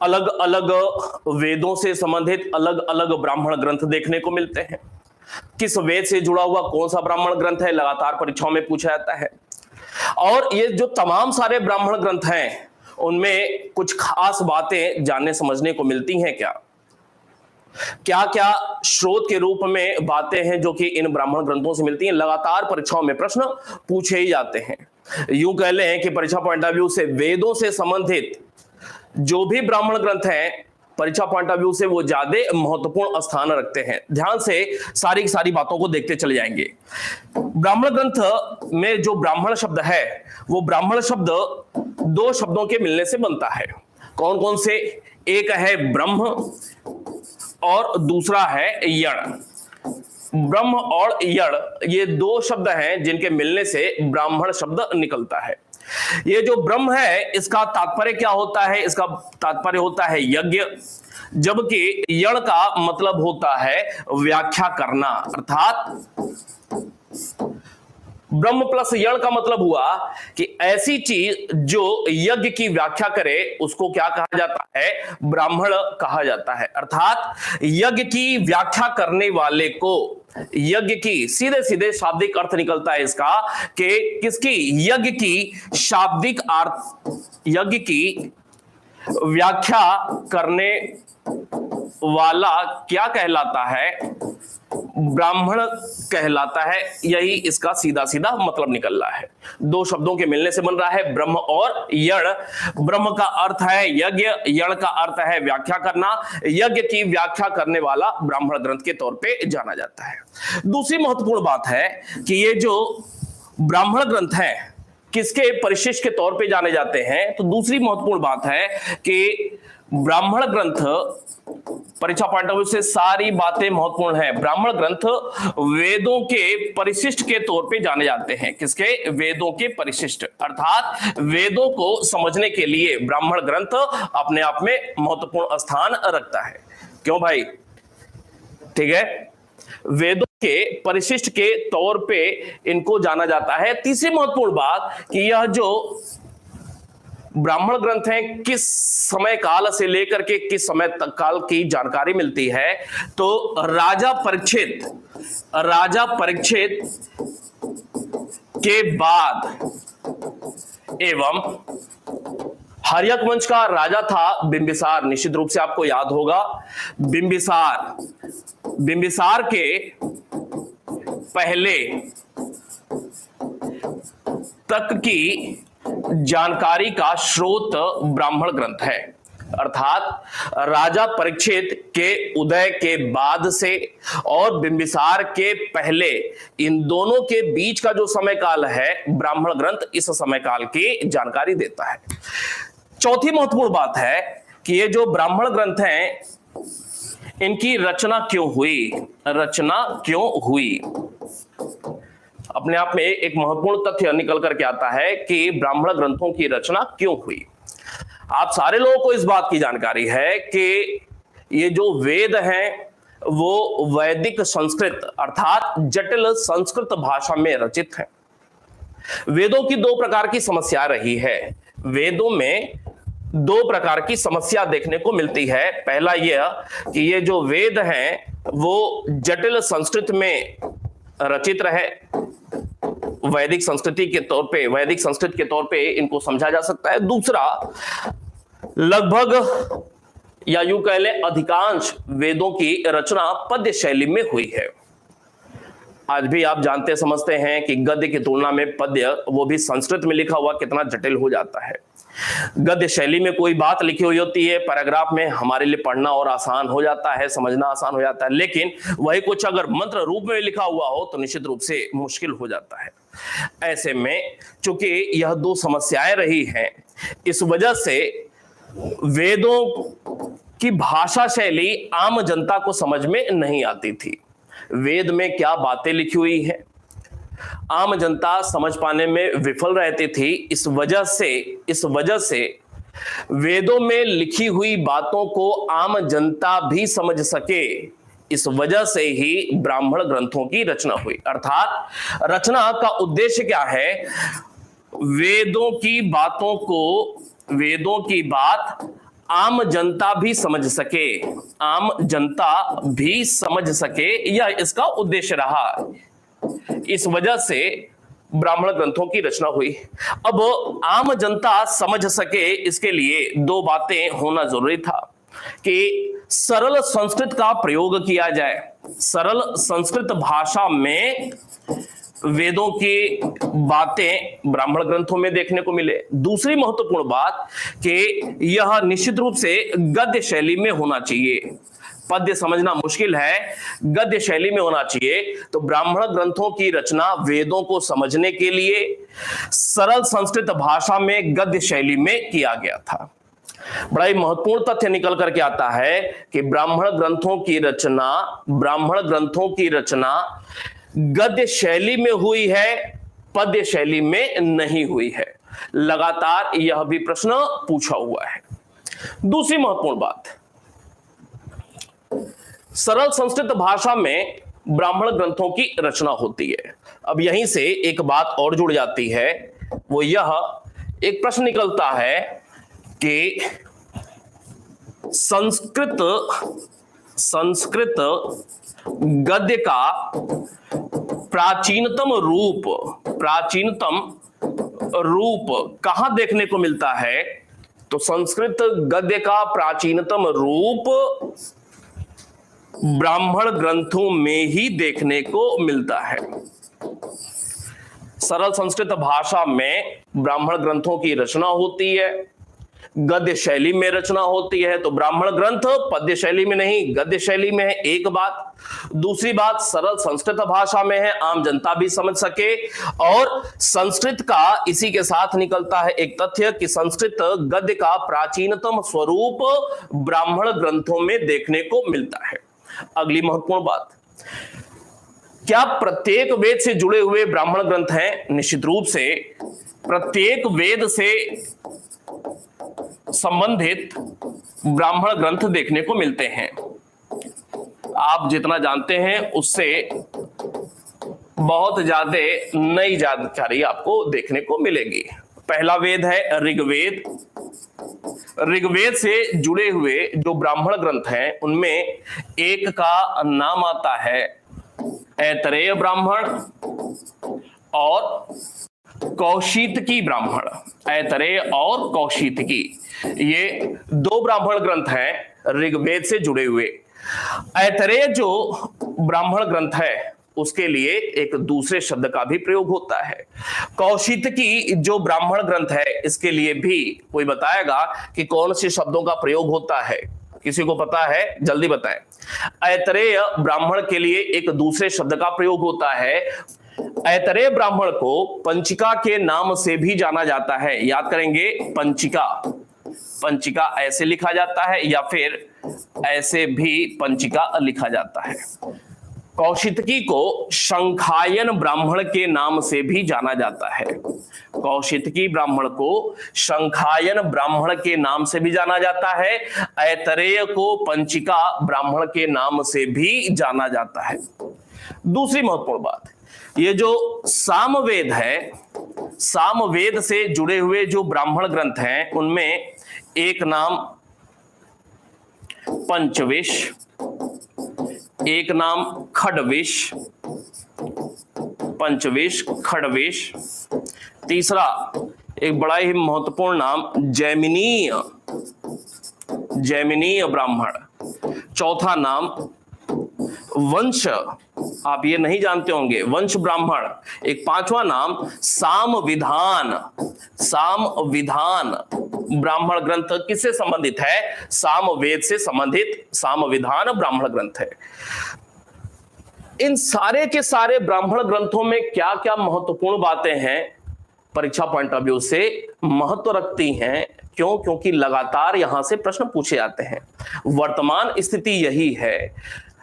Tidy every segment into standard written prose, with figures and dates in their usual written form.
अलग अलग वेदों से संबंधित अलग अलग ब्राह्मण ग्रंथ देखने को मिलते हैं। किस वेद से जुड़ा हुआ कौन सा ब्राह्मण ग्रंथ है, लगातार परीक्षाओं में पूछा जाता है। और ये जो तमाम सारे ब्राह्मण ग्रंथ हैं, उनमें कुछ खास बातें जानने समझने को मिलती हैं। क्या क्या क्या स्रोत के रूप में बातें हैं जो कि इन ब्राह्मण ग्रंथों से मिलती हैं। लगातार परीक्षाओं में प्रश्न पूछे ही जाते हैं। यूं कह लें कि परीक्षा पॉइंट ऑफ व्यू से वेदों से संबंधित जो भी ब्राह्मण ग्रंथ हैं, परीक्षा पॉइंट ऑफ व्यू से वो ज्यादा महत्वपूर्ण स्थान रखते हैं। ध्यान से सारी की सारी बातों को देखते चले जाएंगे। ब्राह्मण ग्रंथ में जो ब्राह्मण शब्द है, वो ब्राह्मण शब्द दो शब्दों के मिलने से बनता है। कौन कौन से? एक है ब्रह्म और दूसरा है यण। ब्रह्म और यण ये दो शब्द हैं जिनके मिलने से ब्राह्मण शब्द निकलता है। ये जो ब्रह्म है, इसका तात्पर्य क्या होता है? इसका तात्पर्य होता है यज्ञ, जबकि यण का मतलब होता है व्याख्या करना। अर्थात ब्रह्म प्लस यण का मतलब हुआ कि ऐसी चीज जो यज्ञ की व्याख्या करे उसको क्या कहा जाता है? ब्राह्मण कहा जाता है। अर्थात यज्ञ की व्याख्या करने वाले को, यज्ञ की सीधे सीधे शाब्दिक अर्थ निकलता है इसका कि किसकी? यज्ञ की शाब्दिक अर्थ, यज्ञ की व्याख्या करने वाला क्या कहलाता है? ब्राह्मण कहलाता है। यही इसका सीधा सीधा मतलब निकल रहा है। दो शब्दों के मिलने से बन रहा है ब्रह्म और यण। ब्रह्म का अर्थ है यज्ञ, यण का अर्थ है व्याख्या करना। यज्ञ की व्याख्या करने वाला ब्राह्मण ग्रंथ के तौर पे जाना जाता है। दूसरी महत्वपूर्ण बात है कि ये जो ब्राह्मण ग्रंथ है किसके परिशिष्ट के तौर पे जाने जाते हैं? तो दूसरी महत्वपूर्ण बात है कि ब्राह्मण ग्रंथ, परीक्षा पॉइंट ऑफ व्यू से सारी बातें महत्वपूर्ण है। ब्राह्मण ग्रंथ वेदों के परिशिष्ट के तौर पे जाने जाते हैं। किसके? वेदों के परिशिष्ट। अर्थात वेदों को समझने के लिए ब्राह्मण ग्रंथ अपने आप में महत्वपूर्ण स्थान रखता है। क्यों भाई? ठीक है, वेदों के परिशिष्ट के तौर पे इनको जाना जाता है। तीसरी महत्वपूर्ण बात कि यह जो ब्राह्मण ग्रंथ हैं किस समय काल से लेकर के किस समय तक काल की जानकारी मिलती है? तो राजा परीक्षित के बाद एवं हर्यक वंश का राजा था बिंबिसार। निश्चित रूप से आपको याद होगा बिंबिसार के पहले तक की जानकारी का स्रोत ब्राह्मण ग्रंथ है। अर्थात राजा परीक्षित के उदय के बाद से और बिंबिसार के पहले, इन दोनों के बीच का जो समय काल है, ब्राह्मण ग्रंथ इस समय काल की जानकारी देता है। चौथी महत्वपूर्ण बात है कि ये जो ब्राह्मण ग्रंथ हैं इनकी रचना क्यों हुई? अपने आप में एक महत्वपूर्ण तथ्य निकल करके आता है कि ब्राह्मण ग्रंथों की रचना क्यों हुई। आप सारे लोगों को इस बात की जानकारी है कि ये जो वेद हैं वो वैदिक संस्कृत अर्थात जटिल संस्कृत भाषा में रचित हैं। वेदों की दो प्रकार की समस्या रही है। वेदों में दो प्रकार की समस्या देखने को मिलती है। पहला यह कि ये जो वेद हैं वो जटिल संस्कृत में रचित रहे, वैदिक संस्कृत के तौर पे इनको समझा जा सकता है। दूसरा, लगभग या यूं कह लें अधिकांश वेदों की रचना पद्य शैली में हुई है। आज भी आप जानते समझते हैं कि गद्य की तुलना में पद्य, वो भी संस्कृत में लिखा हुआ, कितना जटिल हो जाता है। गद्य शैली में कोई बात लिखी हुई होती है पैराग्राफ में, हमारे लिए पढ़ना और आसान हो जाता है, समझना आसान हो जाता है। लेकिन वही कुछ अगर मंत्र रूप में लिखा हुआ हो तो निश्चित रूप से मुश्किल हो जाता है। ऐसे में चूंकि यह दो समस्याएं रही हैं, इस वजह से वेदों की भाषा शैली आम जनता को समझ में नहीं आती थी। वेद में क्या बातें लिखी हुई है आम जनता समझ पाने में विफल रहती थी। इस वजह से वेदों में लिखी हुई बातों को आम जनता भी समझ सके, इस वजह से ही ब्राह्मण ग्रंथों की रचना हुई। अर्थात रचना का उद्देश्य क्या है? वेदों की बात आम जनता भी समझ सके, आम जनता भी समझ सके, यह इसका उद्देश्य रहा। इस वजह से ब्राह्मण ग्रंथों की रचना हुई। अब आम जनता समझ सके, इसके लिए दो बातें होना जरूरी था कि सरल संस्कृत का प्रयोग किया जाए, सरल संस्कृत भाषा में वेदों की बातें ब्राह्मण ग्रंथों में देखने को मिले। दूसरी महत्वपूर्ण बात कि यह निश्चित रूप से गद्य शैली में होना चाहिए। पद्य समझना मुश्किल है, गद्य शैली में होना चाहिए। तो ब्राह्मण ग्रंथों की रचना वेदों को समझने के लिए सरल संस्कृत भाषा में गद्य शैली में किया गया था। बड़ा ही महत्वपूर्ण तथ्य निकल करके आता है कि ब्राह्मण ग्रंथों की रचना गद्य शैली में हुई है, पद्य शैली में नहीं हुई है। लगातार यह भी प्रश्न पूछा हुआ है। दूसरी महत्वपूर्ण बात, सरल संस्कृत भाषा में ब्राह्मण ग्रंथों की रचना होती है। अब यहीं से एक बात और जुड़ जाती है, वो यह एक प्रश्न निकलता है कि संस्कृत गद्य का प्राचीनतम रूप कहां देखने को मिलता है। तो संस्कृत गद्य का प्राचीनतम रूप ब्राह्मण ग्रंथों में ही देखने को मिलता है। सरल संस्कृत भाषा में ब्राह्मण ग्रंथों की रचना होती है, गद्य शैली में रचना होती है। तो ब्राह्मण ग्रंथ पद्य शैली में नहीं, गद्य शैली में है, एक बात। दूसरी बात, सरल संस्कृत भाषा में है, आम जनता भी समझ सके। और संस्कृत का इसी के साथ निकलता है एक तथ्य कि संस्कृत गद्य का प्राचीनतम स्वरूप ब्राह्मण ग्रंथों में देखने को मिलता है। अगली महत्वपूर्ण बात, क्या प्रत्येक वेद से जुड़े हुए ब्राह्मण ग्रंथ हैं? निश्चित रूप से प्रत्येक वेद से संबंधित ब्राह्मण ग्रंथ देखने को मिलते हैं। आप जितना जानते हैं उससे बहुत ज्यादा नई जानकारी आपको देखने को मिलेगी। पहला वेद है ऋग्वेद। ऋग्वेद से जुड़े हुए जो ब्राह्मण ग्रंथ हैं उनमें एक का नाम आता है ऐतरेय ब्राह्मण और कौशितकी ब्राह्मण। ऐतरेय और कौशितकी, ये दो ब्राह्मण ग्रंथ हैं ऋग्वेद से जुड़े हुए। ऐतरेय जो ब्राह्मण ग्रंथ है उसके लिए एक दूसरे शब्द का भी प्रयोग होता है। कौशितकी जो ब्राह्मण ग्रंथ है इसके लिए भी कोई बताएगा कि कौन से शब्दों का प्रयोग होता है? किसी को पता है? जल्दी बताएं। ऐतरेय ब्राह्मण के लिए एक दूसरे शब्द का प्रयोग होता है। ऐतरेय ब्राह्मण को पंचिका के नाम से भी जाना जाता है। याद करेंगे, पंचिका ऐसे लिखा जाता है या फिर ऐसे भी पंचिका लिखा जाता है। कौशितकी को शंखायन ब्राह्मण के नाम से भी जाना जाता है। कौशितकी ब्राह्मण को शंखायन ब्राह्मण के नाम से भी जाना जाता है। ऐतरेय को पंचिका ब्राह्मण के नाम से भी जाना जाता है। दूसरी महत्वपूर्ण बात, ये जो सामवेद है, सामवेद से जुड़े हुए जो ब्राह्मण ग्रंथ हैं उनमें एक नाम पंचविश, एक नाम खडविश, पंचविश, खडविश। तीसरा एक बड़ा ही महत्वपूर्ण नाम जैमिनीय ब्राह्मण। चौथा नाम वंश, आप ये नहीं जानते होंगे, वंश ब्राह्मण। एक पांचवा नाम सामविधान ब्राह्मण ग्रंथ किससे संबंधित है? सामवेद से संबंधित सामविधान ब्राह्मण ग्रंथ है। इन सारे के सारे ब्राह्मण ग्रंथों में क्या क्या महत्वपूर्ण बातें हैं, परीक्षा पॉइंट ऑफ व्यू से महत्व रखती हैं। क्यों? क्योंकि लगातार यहां से प्रश्न पूछे जाते हैं। वर्तमान स्थिति यही है,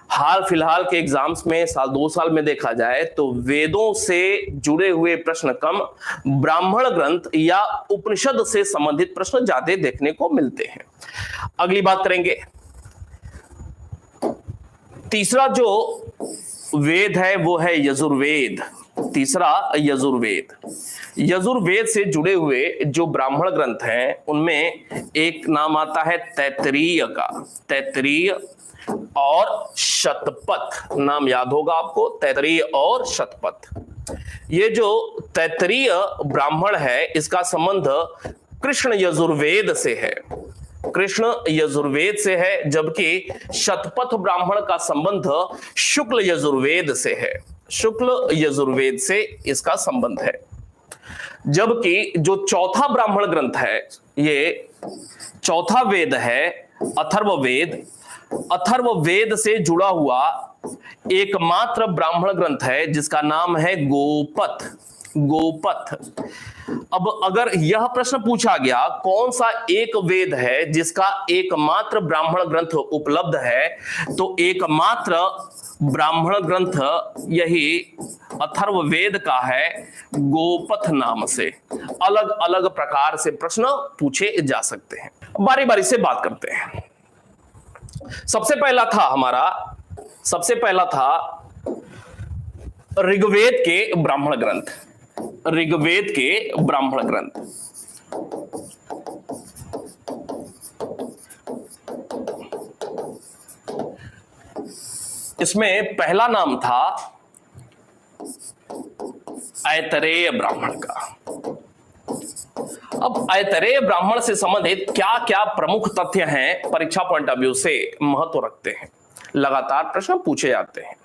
हाल फिलहाल के एग्जाम्स में साल 2 साल में देखा जाए तो वेदों से जुड़े हुए प्रश्न कम, ब्राह्मण ग्रंथ या उपनिषद से संबंधित प्रश्न ज्यादा देखने को मिलते हैं। अगली बात करेंगे, तीसरा जो वेद है वो है यजुर्वेद। तीसरा यजुर्वेद। यजुर्वेद से जुड़े हुए जो ब्राह्मण ग्रंथ हैं उनमें एक नाम आता है तैत्तिरीय का। तैत्तिरीय और शतपथ नाम याद होगा आपको, तैत्तिरीय और शतपथ। ये जो तैत्तिरीय ब्राह्मण है इसका संबंध कृष्ण यजुर्वेद से है, कृष्ण यजुर्वेद से है, जबकि शतपथ ब्राह्मण का संबंध शुक्ल यजुर्वेद से है, शुक्ल यजुर्वेद से इसका संबंध है। जबकि जो चौथा ब्राह्मण ग्रंथ है, ये चौथा वेद है अथर्ववेद। अथर्ववेद से जुड़ा हुआ एकमात्र ब्राह्मण ग्रंथ है जिसका नाम है गोपथ। गोपथ। अब अगर यह प्रश्न पूछा गया कौन सा एक वेद है जिसका एकमात्र ब्राह्मण ग्रंथ उपलब्ध है, तो एकमात्र ब्राह्मण ग्रंथ यही अथर्ववेद का है, गोपथ नाम से। अलग अलग प्रकार से प्रश्न पूछे जा सकते हैं। बारी बारी से बात करते हैं। सबसे पहला था ऋग्वेद के ब्राह्मण ग्रंथ। ऋग्वेद के ब्राह्मण ग्रंथ, इसमें पहला नाम था ऐतरेय ब्राह्मण का। अब ऐतरेय ब्राह्मण से संबंधित क्या क्या प्रमुख तथ्य हैं, परीक्षा पॉइंट ऑफ व्यू से महत्व रखते हैं, लगातार प्रश्न पूछे जाते हैं।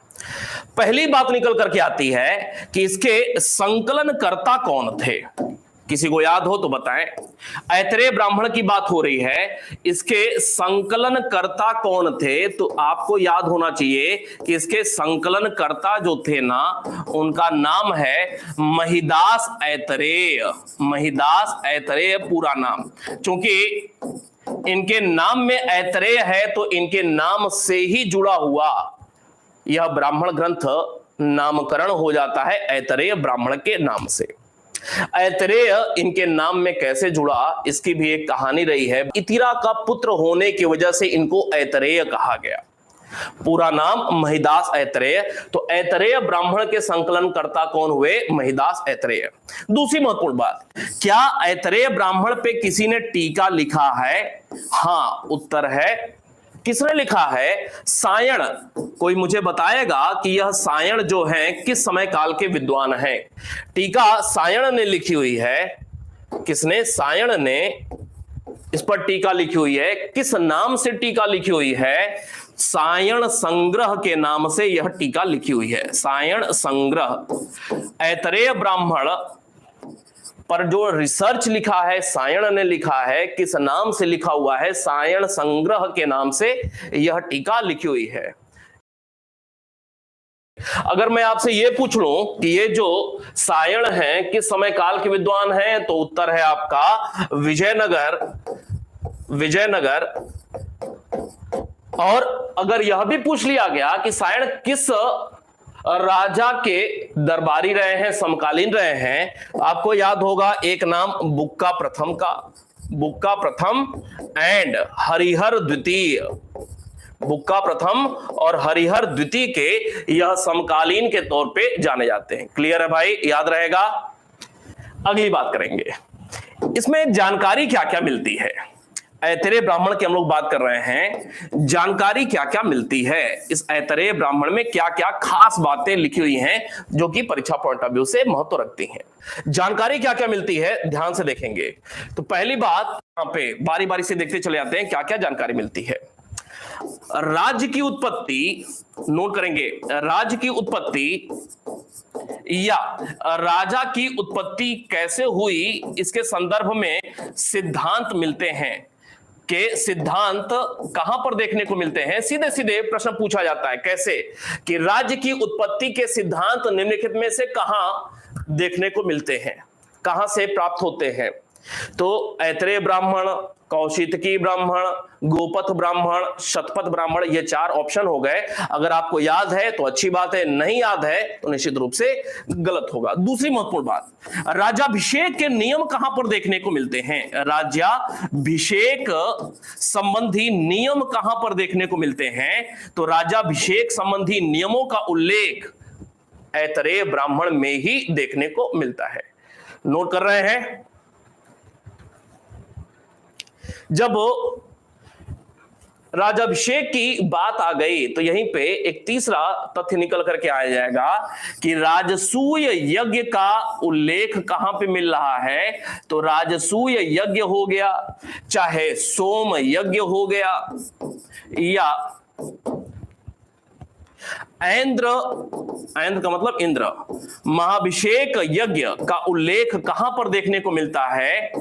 पहली बात निकल करके आती है कि इसके संकलनकर्ता कौन थे। किसी को याद हो तो बताएं। ऐतरेय ब्राह्मण की बात हो रही है, इसके संकलनकर्ता कौन थे, तो आपको याद होना चाहिए कि इसके संकलनकर्ता जो थे ना, उनका नाम है महिदास ऐतरेय। महिदास ऐतरेय पूरा नाम। क्योंकि इनके नाम में ऐतरेय है तो इनके नाम से ही जुड़ा हुआ यह ब्राह्मण ग्रंथ नामकरण हो जाता है ऐतरेय ब्राह्मण के नाम से। ऐतरेय इनके नाम में कैसे जुड़ा, इसकी भी एक कहानी रही है। इतिरा का पुत्र होने की वजह से इनको ऐतरेय कहा गया। पूरा नाम महिदास ऐतरेय। तो ऐतरेय ब्राह्मण के संकलनकर्ता कौन हुए? महिदास ऐतरेय। दूसरी महत्वपूर्ण बात, क्या ऐतरेय ब्राह्मण पे किसी ने टीका लिखा है? हाँ, उत्तर है। किसने लिखा है? सायण। कोई मुझे बताएगा कि यह सायण जो है किस समय काल के विद्वान हैं? टीका सायण ने लिखी हुई है। किसने? सायण ने इस पर टीका लिखी हुई है। किस नाम से टीका लिखी हुई है? सायण संग्रह के नाम से यह टीका लिखी हुई है। सायण संग्रह। ऐतरेय ब्राह्मण पर जो रिसर्च लिखा है सायण ने लिखा है। किस नाम से लिखा हुआ है? सायण संग्रह के नाम से यह टीका लिखी हुई है। अगर मैं आपसे यह पूछ लूं कि ये जो सायण है किस समय काल के विद्वान हैं, तो उत्तर है आपका विजयनगर। विजयनगर। और अगर यह भी पूछ लिया गया कि सायण किस राजा के दरबारी रहे हैं, समकालीन रहे हैं, आपको याद होगा एक नाम बुक्का प्रथम का। बुक्का प्रथम एंड हरिहर द्वितीय। बुक्का प्रथम और हरिहर द्वितीय के यह समकालीन के तौर पे जाने जाते हैं। क्लियर है भाई? याद रहेगा। अगली बात करेंगे, इसमें जानकारी क्या क्या मिलती है। ऐतरेय ब्राह्मण की हम लोग बात कर रहे हैं, जानकारी क्या क्या मिलती है। इस ऐतरेय ब्राह्मण में क्या क्या खास बातें लिखी हुई हैं जो कि परीक्षा पॉइंट ऑफ व्यू से महत्व रखती हैं। जानकारी क्या क्या मिलती है, ध्यान से देखेंगे। तो पहली बात, यहां पे बारी बारी से देखते चले जाते हैं क्या क्या जानकारी मिलती है। राज्य की उत्पत्ति, नोट करेंगे, राज्य की उत्पत्ति या राजा की उत्पत्ति कैसे हुई, इसके संदर्भ में सिद्धांत मिलते हैं। के सिद्धांत कहां पर देखने को मिलते हैं? सीधे सीधे प्रश्न पूछा जाता है। कैसे? कि राज्य की उत्पत्ति के सिद्धांत निम्नलिखित में से कहां देखने को मिलते हैं, कहां से प्राप्त होते हैं? तो ऐतरेय ब्राह्मण, कौशितकी ब्राह्मण, गोपथ ब्राह्मण, शतपथ ब्राह्मण, ये चार ऑप्शन हो गए। अगर आपको याद है तो अच्छी बात है, नहीं याद है तो निश्चित रूप से गलत होगा। दूसरी महत्वपूर्ण बात, राज्याभिषेक के नियम कहां पर देखने को मिलते हैं? राज्याभिषेक संबंधी नियम कहां पर देखने को मिलते हैं? तो राज्याभिषेक संबंधी नियमों का उल्लेख ऐतरेय ब्राह्मण में ही देखने को मिलता है। नोट कर रहे हैं? जब राजाभिषेक की बात आ गई तो यहीं पे एक तीसरा तथ्य निकल करके आ जाएगा कि राजसूय यज्ञ का उल्लेख कहां पे मिल रहा है। तो राजसूय यज्ञ हो गया, चाहे सोम यज्ञ हो गया, या ऐन्द्र का मतलब इंद्र, महाभिषेक यज्ञ का उल्लेख कहां पर देखने को मिलता है?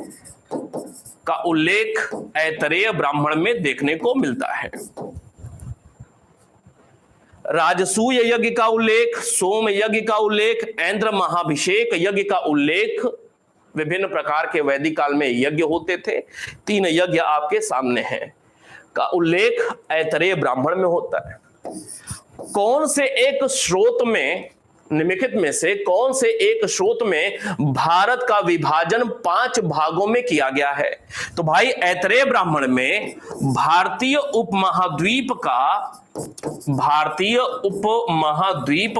का उल्लेख ऐतरेय ब्राह्मण में देखने को मिलता है। राजसूय यज्ञ का उल्लेख, सोम यज्ञ का उल्लेख, ऐन्द्र महाभिषेक यज्ञ का उल्लेख, विभिन्न प्रकार के वैदिक काल में यज्ञ होते थे, 3 यज्ञ आपके सामने हैं, का उल्लेख ऐतरेय ब्राह्मण में होता है। कौन से एक स्रोत में, निम्नलिखित में से कौन से एक स्रोत में भारत का विभाजन 5 भागों में किया गया है? तो भाई ऐतरेय ब्राह्मण में भारतीय उपमहाद्वीप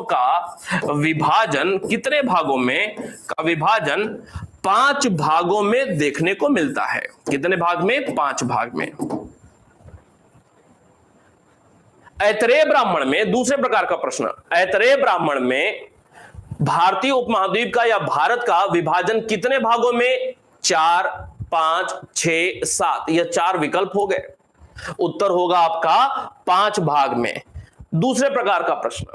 का विभाजन कितने भागों में? का विभाजन 5 भागों में देखने को मिलता है। कितने भाग में? 5 भाग में। ऐतरेय ब्राह्मण में दूसरे प्रकार का प्रश्न, ऐतरेय ब्राह्मण में भारतीय उपमहाद्वीप का या भारत का विभाजन कितने भागों में? 4, 5, 6, 7, यह 4 विकल्प हो गए। उत्तर होगा आपका 5 भाग में। दूसरे प्रकार का प्रश्न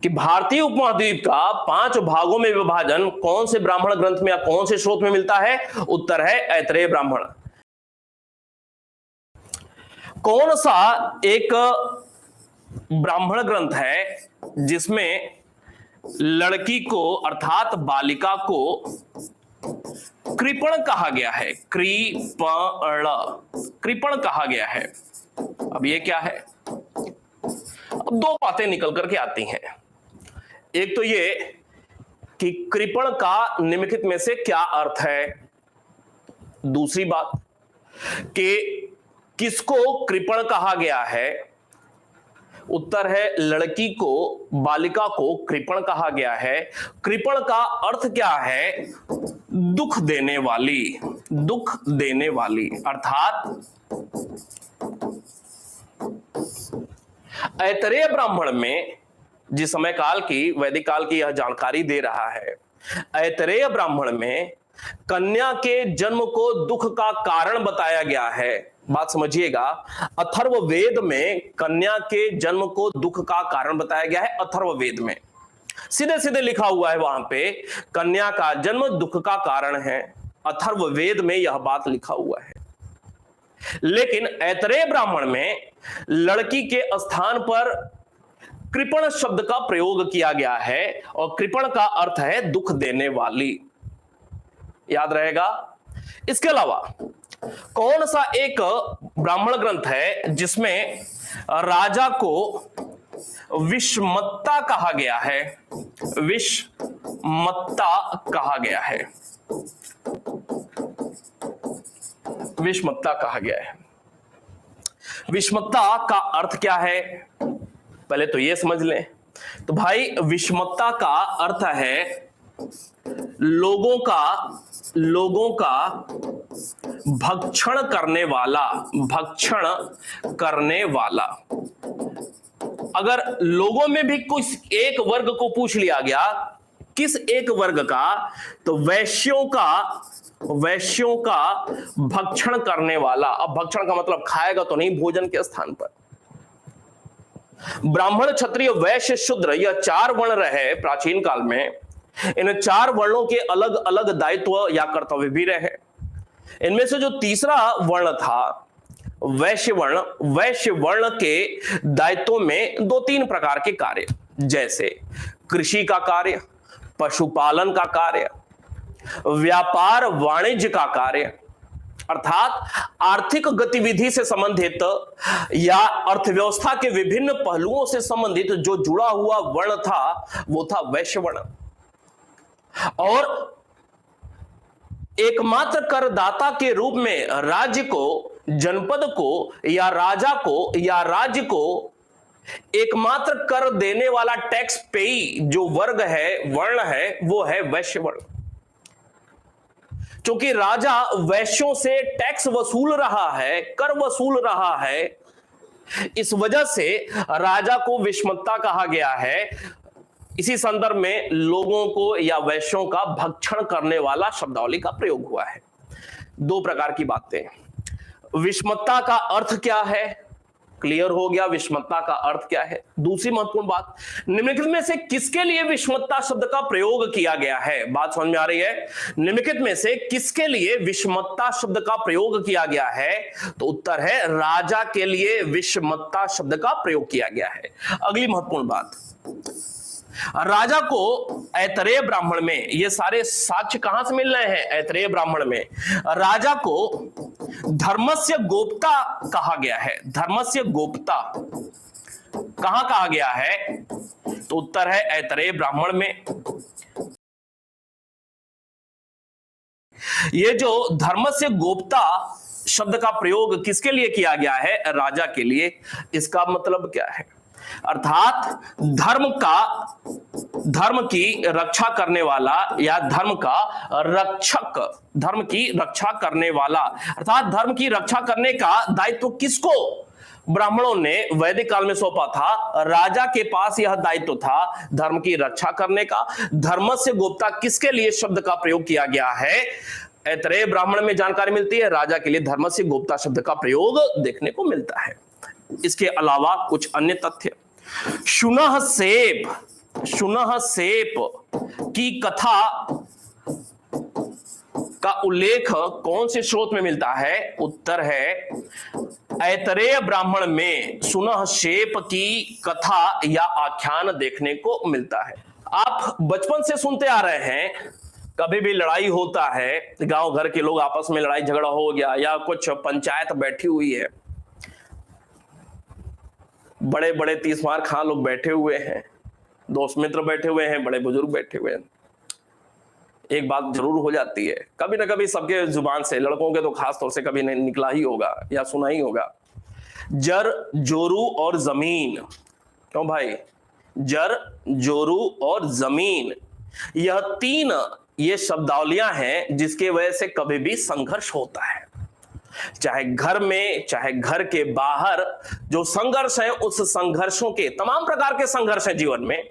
कि भारतीय उपमहाद्वीप का 5 भागों में विभाजन कौन से ब्राह्मण ग्रंथ में या कौन से स्रोत में मिलता है? उत्तर है ऐतरेय ब्राह्मण। कौन सा एक ब्राह्मण ग्रंथ है जिसमें लड़की को अर्थात बालिका को कृपण कहा गया है? कृपण कहा गया है। अब ये क्या है? अब 2 बातें निकल करके आती हैं। एक तो ये कि कृपण का निम्नलिखित में से क्या अर्थ है। दूसरी बात कि किसको कृपण कहा गया है? उत्तर है लड़की को, बालिका को कृपण कहा गया है। कृपण का अर्थ क्या है? दुख देने वाली, दुख देने वाली। अर्थात ऐतरेय ब्राह्मण में जिस समय काल की, वैदिक काल की यह जानकारी दे रहा है, ऐतरेय ब्राह्मण में कन्या के जन्म को दुख का कारण बताया गया है। बात समझिएगा, अथर्ववेद में कन्या के जन्म को दुख का कारण बताया गया है। अथर्ववेद में सीधे सीधे लिखा हुआ है, वहां पे कन्या का जन्म दुख का कारण है। अथर्ववेद में यह बात लिखा हुआ है। लेकिन ऐतरेय ब्राह्मण में लड़की के स्थान पर कृपण शब्द का प्रयोग किया गया है और कृपण का अर्थ है दुख देने वाली। याद रहेगा। इसके अलावा कौन सा एक ब्राह्मण ग्रंथ है जिसमें राजा को विषमत्ता कहा गया है? विषमत्ता कहा गया है। विषमत्ता कहा गया है। विषमत्ता का अर्थ क्या है? पहले तो ये समझ लें। तो भाई विषमत्ता का अर्थ है लोगों का भक्षण करने वाला, भक्षण करने वाला। अगर लोगों में भी कुछ एक वर्ग को पूछ लिया गया, किस एक वर्ग का? तो वैश्यों का भक्षण करने वाला। अब भक्षण का मतलब खाएगा तो नहीं, भोजन के स्थान पर। ब्राह्मण, क्षत्रिय, वैश्य, शूद्र, यह 4 वर्ण रहे प्राचीन काल में। इन 4 वर्णों के अलग अलग दायित्व या कर्तव्य भी रहे। इनमें से जो तीसरा वर्ण था वैश्य वर्ण के दायित्वों में 2-3 प्रकार के कार्य, जैसे कृषि का कार्य, पशुपालन का कार्य, व्यापार वाणिज्य का कार्य, अर्थात आर्थिक गतिविधि से संबंधित या अर्थव्यवस्था के विभिन्न पहलुओं से संबंधित जो जुड़ा हुआ वर्ण था वो था वैश्य वर्ण। और एकमात्र करदाता के रूप में राज्य को, जनपद को या राजा को या राज्य को एकमात्र कर देने वाला टैक्स पेई जो वर्ग है, वर्ण है, वो है वैश्य वर्ण। क्योंकि राजा वैश्यों से टैक्स वसूल रहा है, कर वसूल रहा है, इस वजह से राजा को विषमत्ता कहा गया है। इसी संदर्भ में लोगों को या वैश्यों का भक्षण करने वाला शब्दावली का प्रयोग हुआ है। दो प्रकार की बातें, विषमत्ता का अर्थ क्या है, क्लियर हो गया विषमत्ता का अर्थ क्या है। दूसरी महत्वपूर्ण बात, निम्नलिखित में से किसके लिए विषमत्ता शब्द का प्रयोग किया गया है। बात समझ में आ रही है, निम्नलिखित में से किसके लिए विषमत्ता शब्द का प्रयोग किया गया है, तो उत्तर है राजा के लिए विषमत्ता शब्द का प्रयोग किया गया है। अगली महत्वपूर्ण बात, राजा को ऐतरेय ब्राह्मण में, ये सारे साक्ष्य कहां से मिल रहे हैं, ऐतरेय ब्राह्मण में राजा को धर्मस्य गोप्ता कहा गया है। धर्मस्य गोप्ता कहां कहा गया है, तो उत्तर है ऐतरेय ब्राह्मण में। ये जो धर्मस्य गोप्ता शब्द का प्रयोग किसके लिए किया गया है, राजा के लिए। इसका मतलब क्या है, अर्थात धर्म की रक्षा करने वाला या धर्म का रक्षक, धर्म की रक्षा करने वाला, अर्थात धर्म की रक्षा करने का दायित्व किसको ब्राह्मणों ने वैदिक काल में सौंपा था, राजा के पास यह दायित्व था धर्म की रक्षा करने का। धर्मस्य गोप्ता किसके लिए शब्द का प्रयोग किया गया है, ऐतरेय ब्राह्मण में जानकारी मिलती है, राजा के लिए धर्मस्य गोप्ता शब्द का प्रयोग देखने को मिलता है। इसके अलावा कुछ अन्य तथ्य, शुनह सेप की कथा का उल्लेख कौन से स्रोत में मिलता है, उत्तर है ऐतरेय ब्राह्मण में शुनह सेप की कथा या आख्यान देखने को मिलता है। आप बचपन से सुनते आ रहे हैं, कभी भी लड़ाई होता है, गांव घर के लोग आपस में लड़ाई झगड़ा हो गया या कुछ पंचायत बैठी हुई है, बड़े बड़े तीसमार खां लोग बैठे हुए हैं, दोस्त मित्र बैठे हुए हैं, बड़े बुजुर्ग बैठे हुए हैं, एक बात जरूर हो जाती है, कभी ना कभी सबके जुबान से, लड़कों के तो खास तौर से कभी नहीं निकला ही होगा या सुना ही होगा, जर जोरू और जमीन। क्यों भाई, जर जोरू और जमीन, यह तीन ये शब्दावलियां हैं जिसके वजह से कभी भी संघर्ष होता है, चाहे घर में चाहे घर के बाहर। जो संघर्ष है, उस संघर्षों के, तमाम प्रकार के संघर्ष है जीवन में,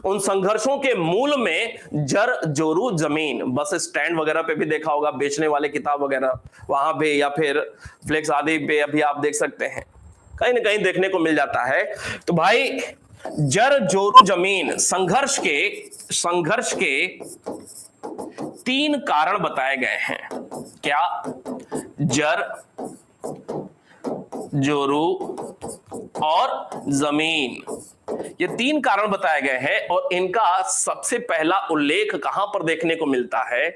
उन संघर्षों के मूल में जर जोरू जमीन। बस स्टैंड वगैरह पे भी देखा होगा, बेचने वाले किताब वगैरह वहां पे या फिर फ्लेक्स आदि पे अभी आप देख सकते हैं, कहीं ना कहीं देखने को मिल जाता है। तो भाई जर जोरू जमीन, संघर्ष के तीन कारण बताए गए हैं। क्या, जर जोरू और जमीन, ये तीन कारण बताए गए हैं और इनका सबसे पहला उल्लेख कहां पर देखने को मिलता है,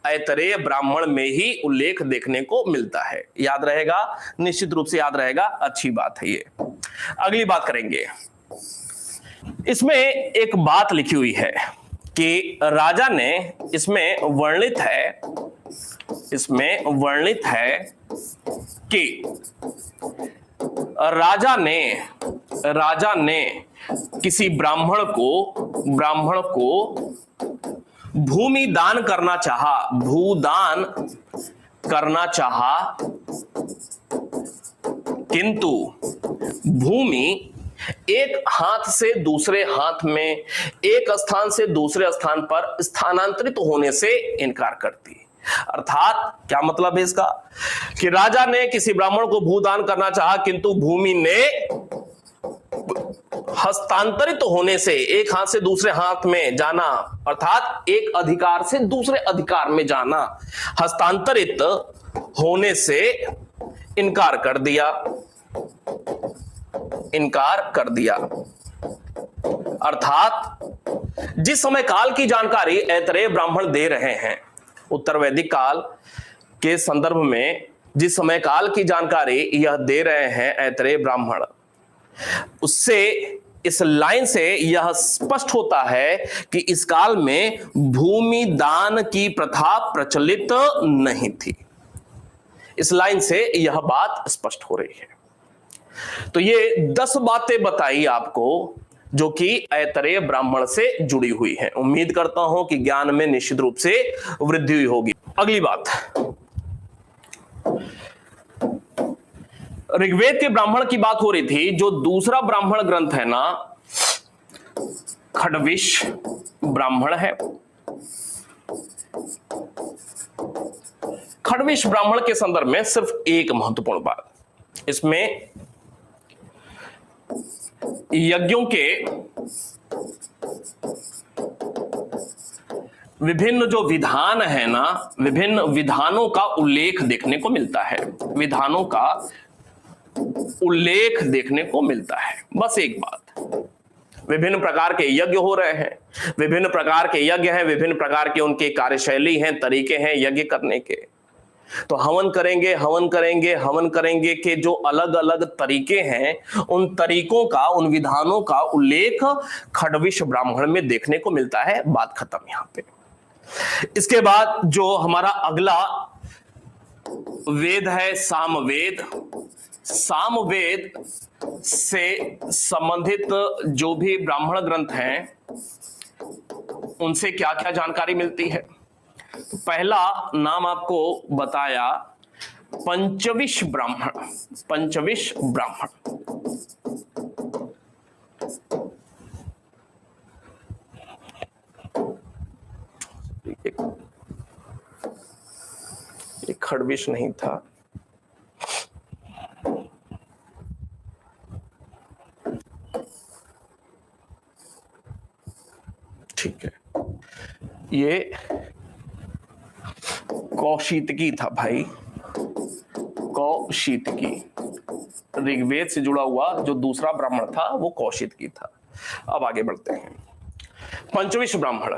ऐतरेय ब्राह्मण में ही उल्लेख देखने को मिलता है। याद रहेगा, निश्चित रूप से याद रहेगा, अच्छी बात है ये। अगली बात करेंगे, इसमें एक बात लिखी हुई है कि राजा ने, इसमें वर्णित है कि राजा ने किसी ब्राह्मण को भूमि दान करना चाहा, भूदान करना चाहा, किंतु भूमि एक हाथ से दूसरे हाथ में, एक स्थान से दूसरे स्थान पर स्थानांतरित होने से इनकार करती। अर्थात क्या मतलब है इसका, कि राजा ने किसी ब्राह्मण को भूदान करना चाहा, किंतु भूमि ने हस्तांतरित होने से, एक हाथ से दूसरे हाथ में जाना, अर्थात एक अधिकार से दूसरे अधिकार में जाना, हस्तांतरित होने से इनकार कर दिया। अर्थात जिस समय काल की जानकारी ऐतरेय ब्राह्मण दे रहे हैं, उत्तर वैदिक काल के संदर्भ में जिस समय काल की जानकारी यह दे रहे हैं ऐतरेय ब्राह्मण, उससे, इस लाइन से यह स्पष्ट होता है कि इस काल में भूमि दान की प्रथा प्रचलित नहीं थी। इस लाइन से यह बात स्पष्ट हो रही है। तो ये 10 बातें बताई आपको जो कि ऐतरेय ब्राह्मण से जुड़ी हुई हैं। उम्मीद करता हूं कि ज्ञान में निश्चित रूप से वृद्धि हुई होगी। अगली बात, ऋग्वेद के ब्राह्मण की बात हो रही थी। जो दूसरा ब्राह्मण ग्रंथ है ना, खडविश ब्राह्मण है। खडविश ब्राह्मण के संदर्भ में सिर्फ एक महत्वपूर्ण बात, इसमें यज्ञों के विभिन्न जो विधान है ना, विभिन्न विधानों का उल्लेख देखने को मिलता है। विधानों का उल्लेख देखने को मिलता है। बस एक बात, विभिन्न प्रकार के यज्ञ हो रहे हैं, विभिन्न प्रकार के यज्ञ हैं, विभिन्न प्रकार के उनके कार्यशैली हैं, तरीके हैं यज्ञ करने के। तो हवन करेंगे, हवन करेंगे, हवन करेंगे के जो अलग अलग तरीके हैं, उन तरीकों का, उन विधानों का उल्लेख खडविश ब्राह्मण में देखने को मिलता है। बात खत्म यहां पे। इसके बाद जो हमारा अगला वेद है, सामवेद। सामवेद से संबंधित जो भी ब्राह्मण ग्रंथ हैं, उनसे क्या क्या जानकारी मिलती है। तो पहला नाम आपको बताया पंचविश ब्राह्मण। पंचविश ब्राह्मण, ये खडविश नहीं था, ठीक है, ये कौशितकी था भाई, कौशितकी। ऋग्वेद से जुड़ा हुआ जो दूसरा ब्राह्मण था वो कौशितकी था। अब आगे बढ़ते हैं। पंचविश ब्राह्मण।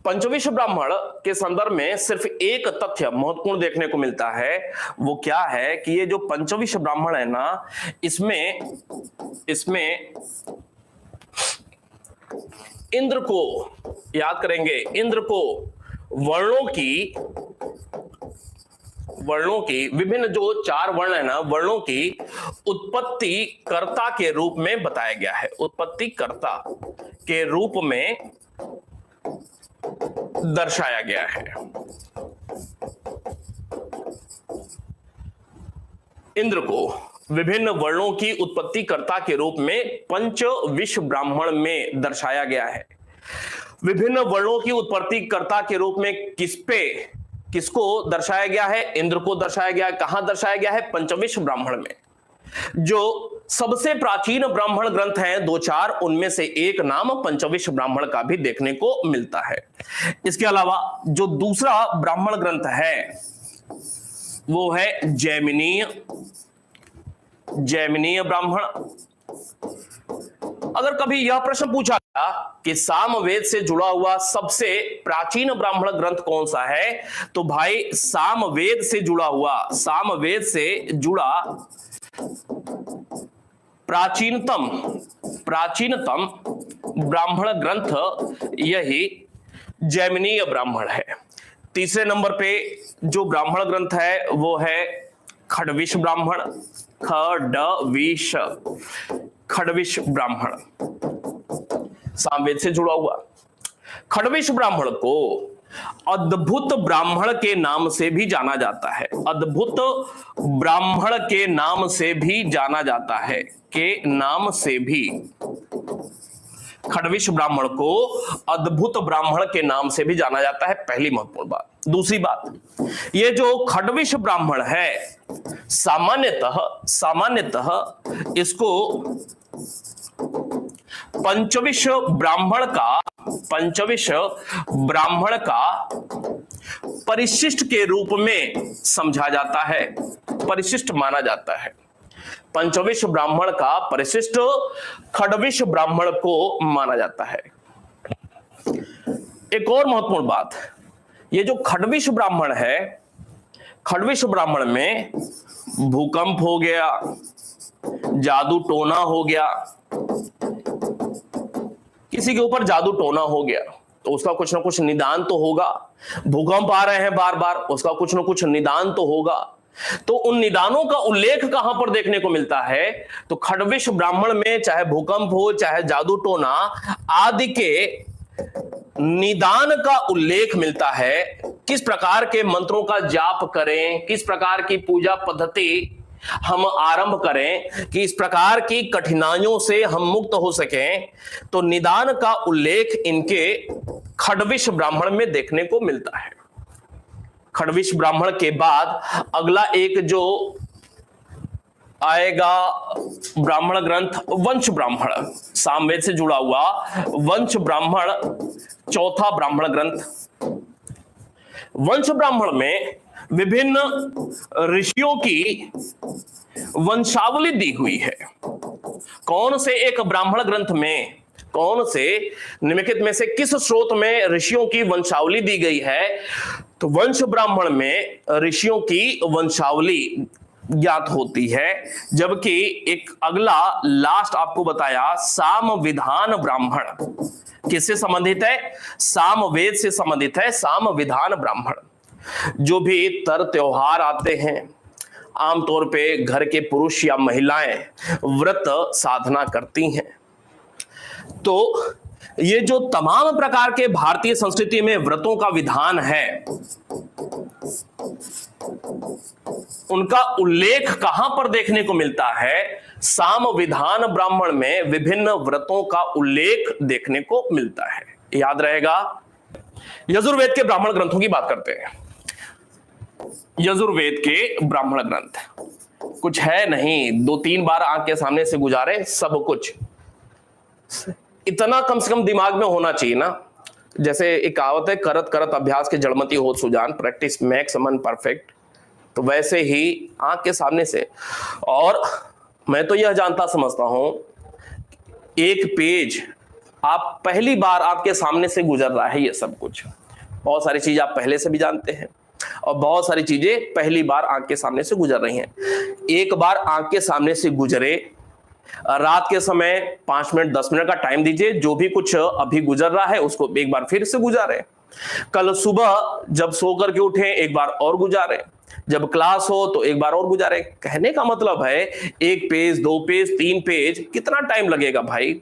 पंचविश ब्राह्मण के संदर्भ में सिर्फ एक तथ्य महत्वपूर्ण देखने को मिलता है। वो क्या है कि ये जो पंचविश ब्राह्मण है ना, इसमें इंद्र को याद करेंगे, इंद्र को वर्णों की विभिन्न जो 4 वर्ण है ना, वर्णों की उत्पत्ति कर्ता के रूप में बताया गया है। उत्पत्ति कर्ता के रूप में दर्शाया गया है। इंद्र को विभिन्न वर्णों की उत्पत्ति कर्ता के रूप में पंचविश ब्राह्मण में दर्शाया गया है। विभिन्न वर्णों की उत्पत्ति कर्ता के रूप में किसको दर्शाया गया है? इंद्र को दर्शाया गया है। कहां दर्शाया गया है? पंचविश ब्राह्मण में। जो सबसे प्राचीन ब्राह्मण ग्रंथ हैं 2-4, उनमें से एक नाम पंचविश ब्राह्मण का भी देखने को मिलता है। इसके अलावा जो दूसरा ब्राह्मण ग्रंथ है वो है जैमिनीय ब्राह्मण। अगर कभी यह प्रश्न पूछा गया कि सामवेद से जुड़ा हुआ सबसे प्राचीन ब्राह्मण ग्रंथ कौन सा है, तो भाई सामवेद से जुड़ा प्राचीनतम ब्राह्मण ग्रंथ यही जैमिनीय ब्राह्मण है। तीसरे नंबर पे जो ब्राह्मण ग्रंथ है वो है खडविश ब्राह्मण। खडविश ब्राह्मण सामवेद से जुड़ा हुआ। खडविश ब्राह्मण को अद्भुत ब्राह्मण के नाम से भी जाना जाता है। अद्भुत ब्राह्मण के नाम से भी जाना जाता है। खडविश ब्राह्मण को अद्भुत ब्राह्मण के नाम से भी जाना जाता है। पहली महत्वपूर्ण बात। दूसरी बात, ये जो खडविश ब्राह्मण है सामान्यतः इसको पंचविश ब्राह्मण का परिशिष्ट के रूप में समझा जाता है, परिशिष्ट माना जाता है। पंचविश ब्राह्मण का परिशिष्ट खडविश ब्राह्मण को माना जाता है। एक और महत्वपूर्ण बात, ये जो खडविश ब्राह्मण है, खडविश ब्राह्मण में भूकंप हो गया, जादू टोना हो गया, किसी के ऊपर जादू टोना हो गया तो उसका कुछ ना कुछ निदान तो होगा। भूकंप आ रहे हैं बार बार, उसका कुछ ना कुछ निदान तो होगा। तो उन निदानों का उल्लेख कहां पर देखने को मिलता है? तो खडविश ब्राह्मण में चाहे भूकंप हो, चाहे जादू टोना आदि के निदान का उल्लेख मिलता है। किस प्रकार के मंत्रों का जाप करें, किस प्रकार की पूजा पद्धति हम आरंभ करें कि इस प्रकार की कठिनाइयों से हम मुक्त हो सकें, तो निदान का उल्लेख इनके खड्विश ब्राह्मण में देखने को मिलता है। खड्विश ब्राह्मण के बाद अगला एक जो आएगा ब्राह्मण ग्रंथ वंश ब्राह्मण, सामवेद से जुड़ा हुआ वंश ब्राह्मण, चौथा ब्राह्मण ग्रंथ। वंश ब्राह्मण में विभिन्न ऋषियों की वंशावली दी हुई है। कौन से एक ब्राह्मण ग्रंथ में, कौन से निम्नलिखित में से किस स्रोत में ऋषियों की वंशावली दी गई है, तो वंश ब्राह्मण में ऋषियों की वंशावली ज्ञात होती है। जबकि एक अगला लास्ट आपको बताया साम विधान ब्राह्मण, किससे संबंधित है, सामवेद से संबंधित है। साम विधान ब्राह्मण जो भी तर त्योहार आते हैं, आमतौर पे घर के पुरुष या महिलाएं व्रत साधना करती हैं, तो ये जो तमाम प्रकार के भारतीय संस्कृति में व्रतों का विधान है, उनका उल्लेख कहां पर देखने को मिलता है, साम विधान ब्राह्मण में विभिन्न व्रतों का उल्लेख देखने को मिलता है। याद रहेगा। यजुर्वेद के ब्राह्मण ग्रंथों की बात करते हैं। यजुर्वेद के ब्राह्मण ग्रंथ कुछ है नहीं, 2-3 बार आंख के सामने से गुजारे सब कुछ, इतना कम से कम दिमाग में होना चाहिए ना। जैसे एक कहावत है, करत करत अभ्यास के जड़मती हो सुजान, प्रैक्टिस मेक्स मन परफेक्ट। तो वैसे ही आंख के सामने से, और मैं तो यह जानता समझता हूं, एक पेज आप पहली बार आपके सामने से गुजर रहा है, ये सब कुछ, बहुत सारी चीज आप पहले से भी जानते हैं और बहुत सारी चीजें पहली बार आंख के सामने से गुजर रही हैं। एक बार आंख के सामने से गुजरे, रात के समय 5 मिनट 10 मिनट का टाइम दीजिए, जो भी कुछ अभी गुजर रहा है उसको एक बार फिर से गुजारे। कल सुबह जब सो करके उठे एक बार और गुजारे, जब क्लास हो तो एक बार और गुजारे। कहने का मतलब है 1 पेज 2 पेज 3 पेज, कितना टाइम लगेगा भाई?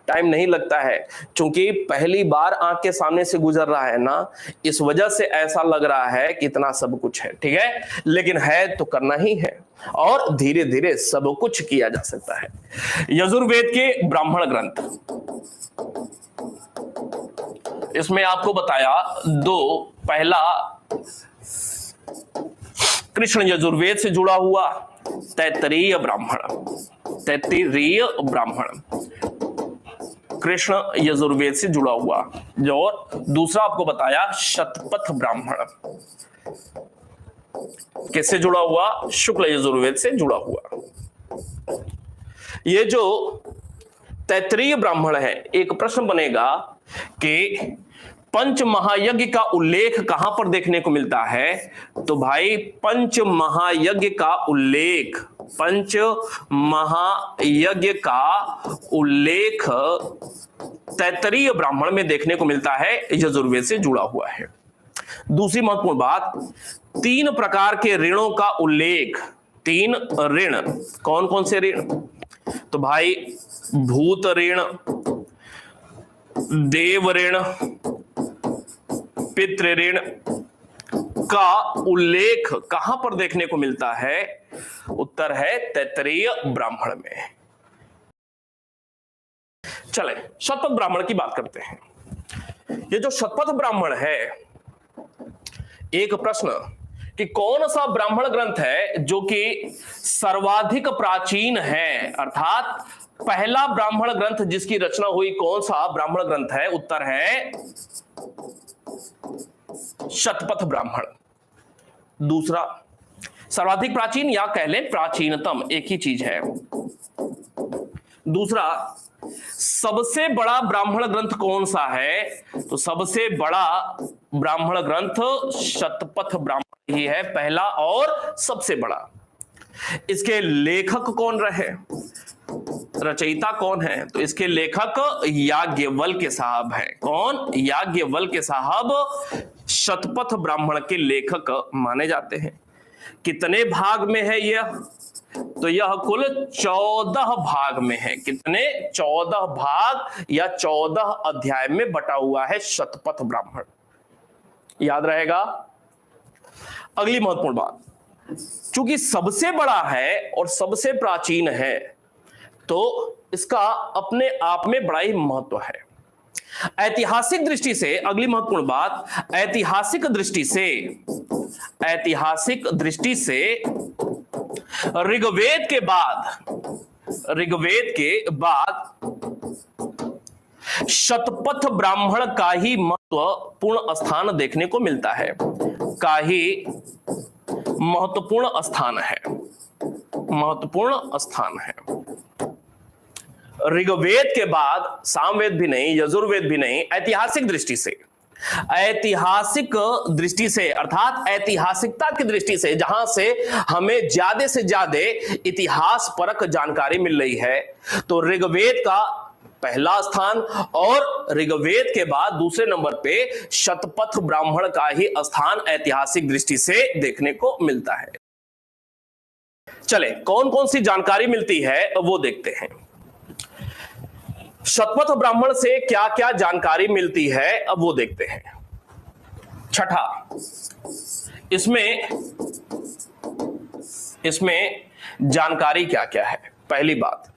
टाइम नहीं लगता है, क्योंकि पहली बार आंख के सामने से गुजर रहा है ना, इस वजह से ऐसा लग रहा है कि इतना सब कुछ है। ठीक है, लेकिन है तो करना ही है, और धीरे धीरे सब कुछ किया जा सकता है। यजुर्वेद के ब्राह्मण ग्रंथ, इसमें आपको बताया 2, पहला कृष्ण यजुर्वेद से जुड़ा हुआ तैत्तिरीय ब्राह्मण, तैत्तिरीय ब्राह्मण कृष्ण यजुर्वेद से जुड़ा हुआ, जो, और दूसरा आपको बताया शतपथ ब्राह्मण, किससे जुड़ा हुआ, शुक्ल यजुर्वेद से जुड़ा हुआ। ये जो तैत्तिरीय ब्राह्मण है, एक प्रश्न बनेगा कि पंच महायज्ञ का उल्लेख कहां पर देखने को मिलता है, तो भाई पंच महायज्ञ का उल्लेख, पंच महायज्ञ का उल्लेख तैत्तिरीय ब्राह्मण में देखने को मिलता है, यजुर्वेद से जुड़ा हुआ है। दूसरी महत्वपूर्ण बात, 3 प्रकार के ऋणों का उल्लेख, 3 ऋण, कौन कौन से ऋण, तो भाई भूत ऋण, देव ऋण, पितृ ऋण का उल्लेख कहां पर देखने को मिलता है, उत्तर है तैत्तिरीय ब्राह्मण में। चले शतपथ ब्राह्मण की बात करते हैं। ये जो शतपथ ब्राह्मण है, एक प्रश्न कि कौन सा ब्राह्मण ग्रंथ है जो कि सर्वाधिक प्राचीन है, अर्थात पहला ब्राह्मण ग्रंथ जिसकी रचना हुई कौन सा ब्राह्मण ग्रंथ है, उत्तर है शतपथ ब्राह्मण। दूसरा सर्वाधिक प्राचीन या कह लें प्राचीनतम, एक ही चीज है। दूसरा सबसे बड़ा ब्राह्मण ग्रंथ कौन सा है, तो सबसे बड़ा ब्राह्मण ग्रंथ शतपथ ब्राह्मण ही है, पहला और सबसे बड़ा। इसके लेखक कौन रहे, रचयिता कौन है, तो इसके लेखक याज्ञवल्क्य साहब हैं। कौन, याज्ञवल्क्य साहब शतपथ ब्राह्मण के लेखक माने जाते हैं। कितने भाग में है यह, तो यह कुल 14 भाग में है। कितने, 14 भाग या 14 अध्याय में बटा हुआ है शतपथ ब्राह्मण। याद रहेगा। अगली महत्वपूर्ण बात, चूंकि सबसे बड़ा है और सबसे प्राचीन है तो इसका अपने आप में बड़ा ही महत्व है। ऐतिहासिक दृष्टि से, अगली महत्वपूर्ण बात, ऐतिहासिक दृष्टि से ऋग्वेद के बाद शतपथ ब्राह्मण का ही महत्वपूर्ण स्थान देखने को मिलता है, महत्वपूर्ण स्थान है। ऋग्वेद के बाद सामवेद भी नहीं, यजुर्वेद भी नहीं, ऐतिहासिक दृष्टि से अर्थात ऐतिहासिकता की दृष्टि से, जहां से हमें ज्यादा से ज्यादा इतिहास परक जानकारी मिल रही है, तो ऋग्वेद का पहला स्थान और ऋग्वेद के बाद दूसरे नंबर पे शतपथ ब्राह्मण का ही स्थान ऐतिहासिक दृष्टि से देखने को मिलता है। चले, कौन कौन सी जानकारी मिलती है वो देखते हैं। शतपथ ब्राह्मण से क्या क्या जानकारी मिलती है अब वो देखते हैं। छठा, इसमें जानकारी क्या क्या है। पहली बात,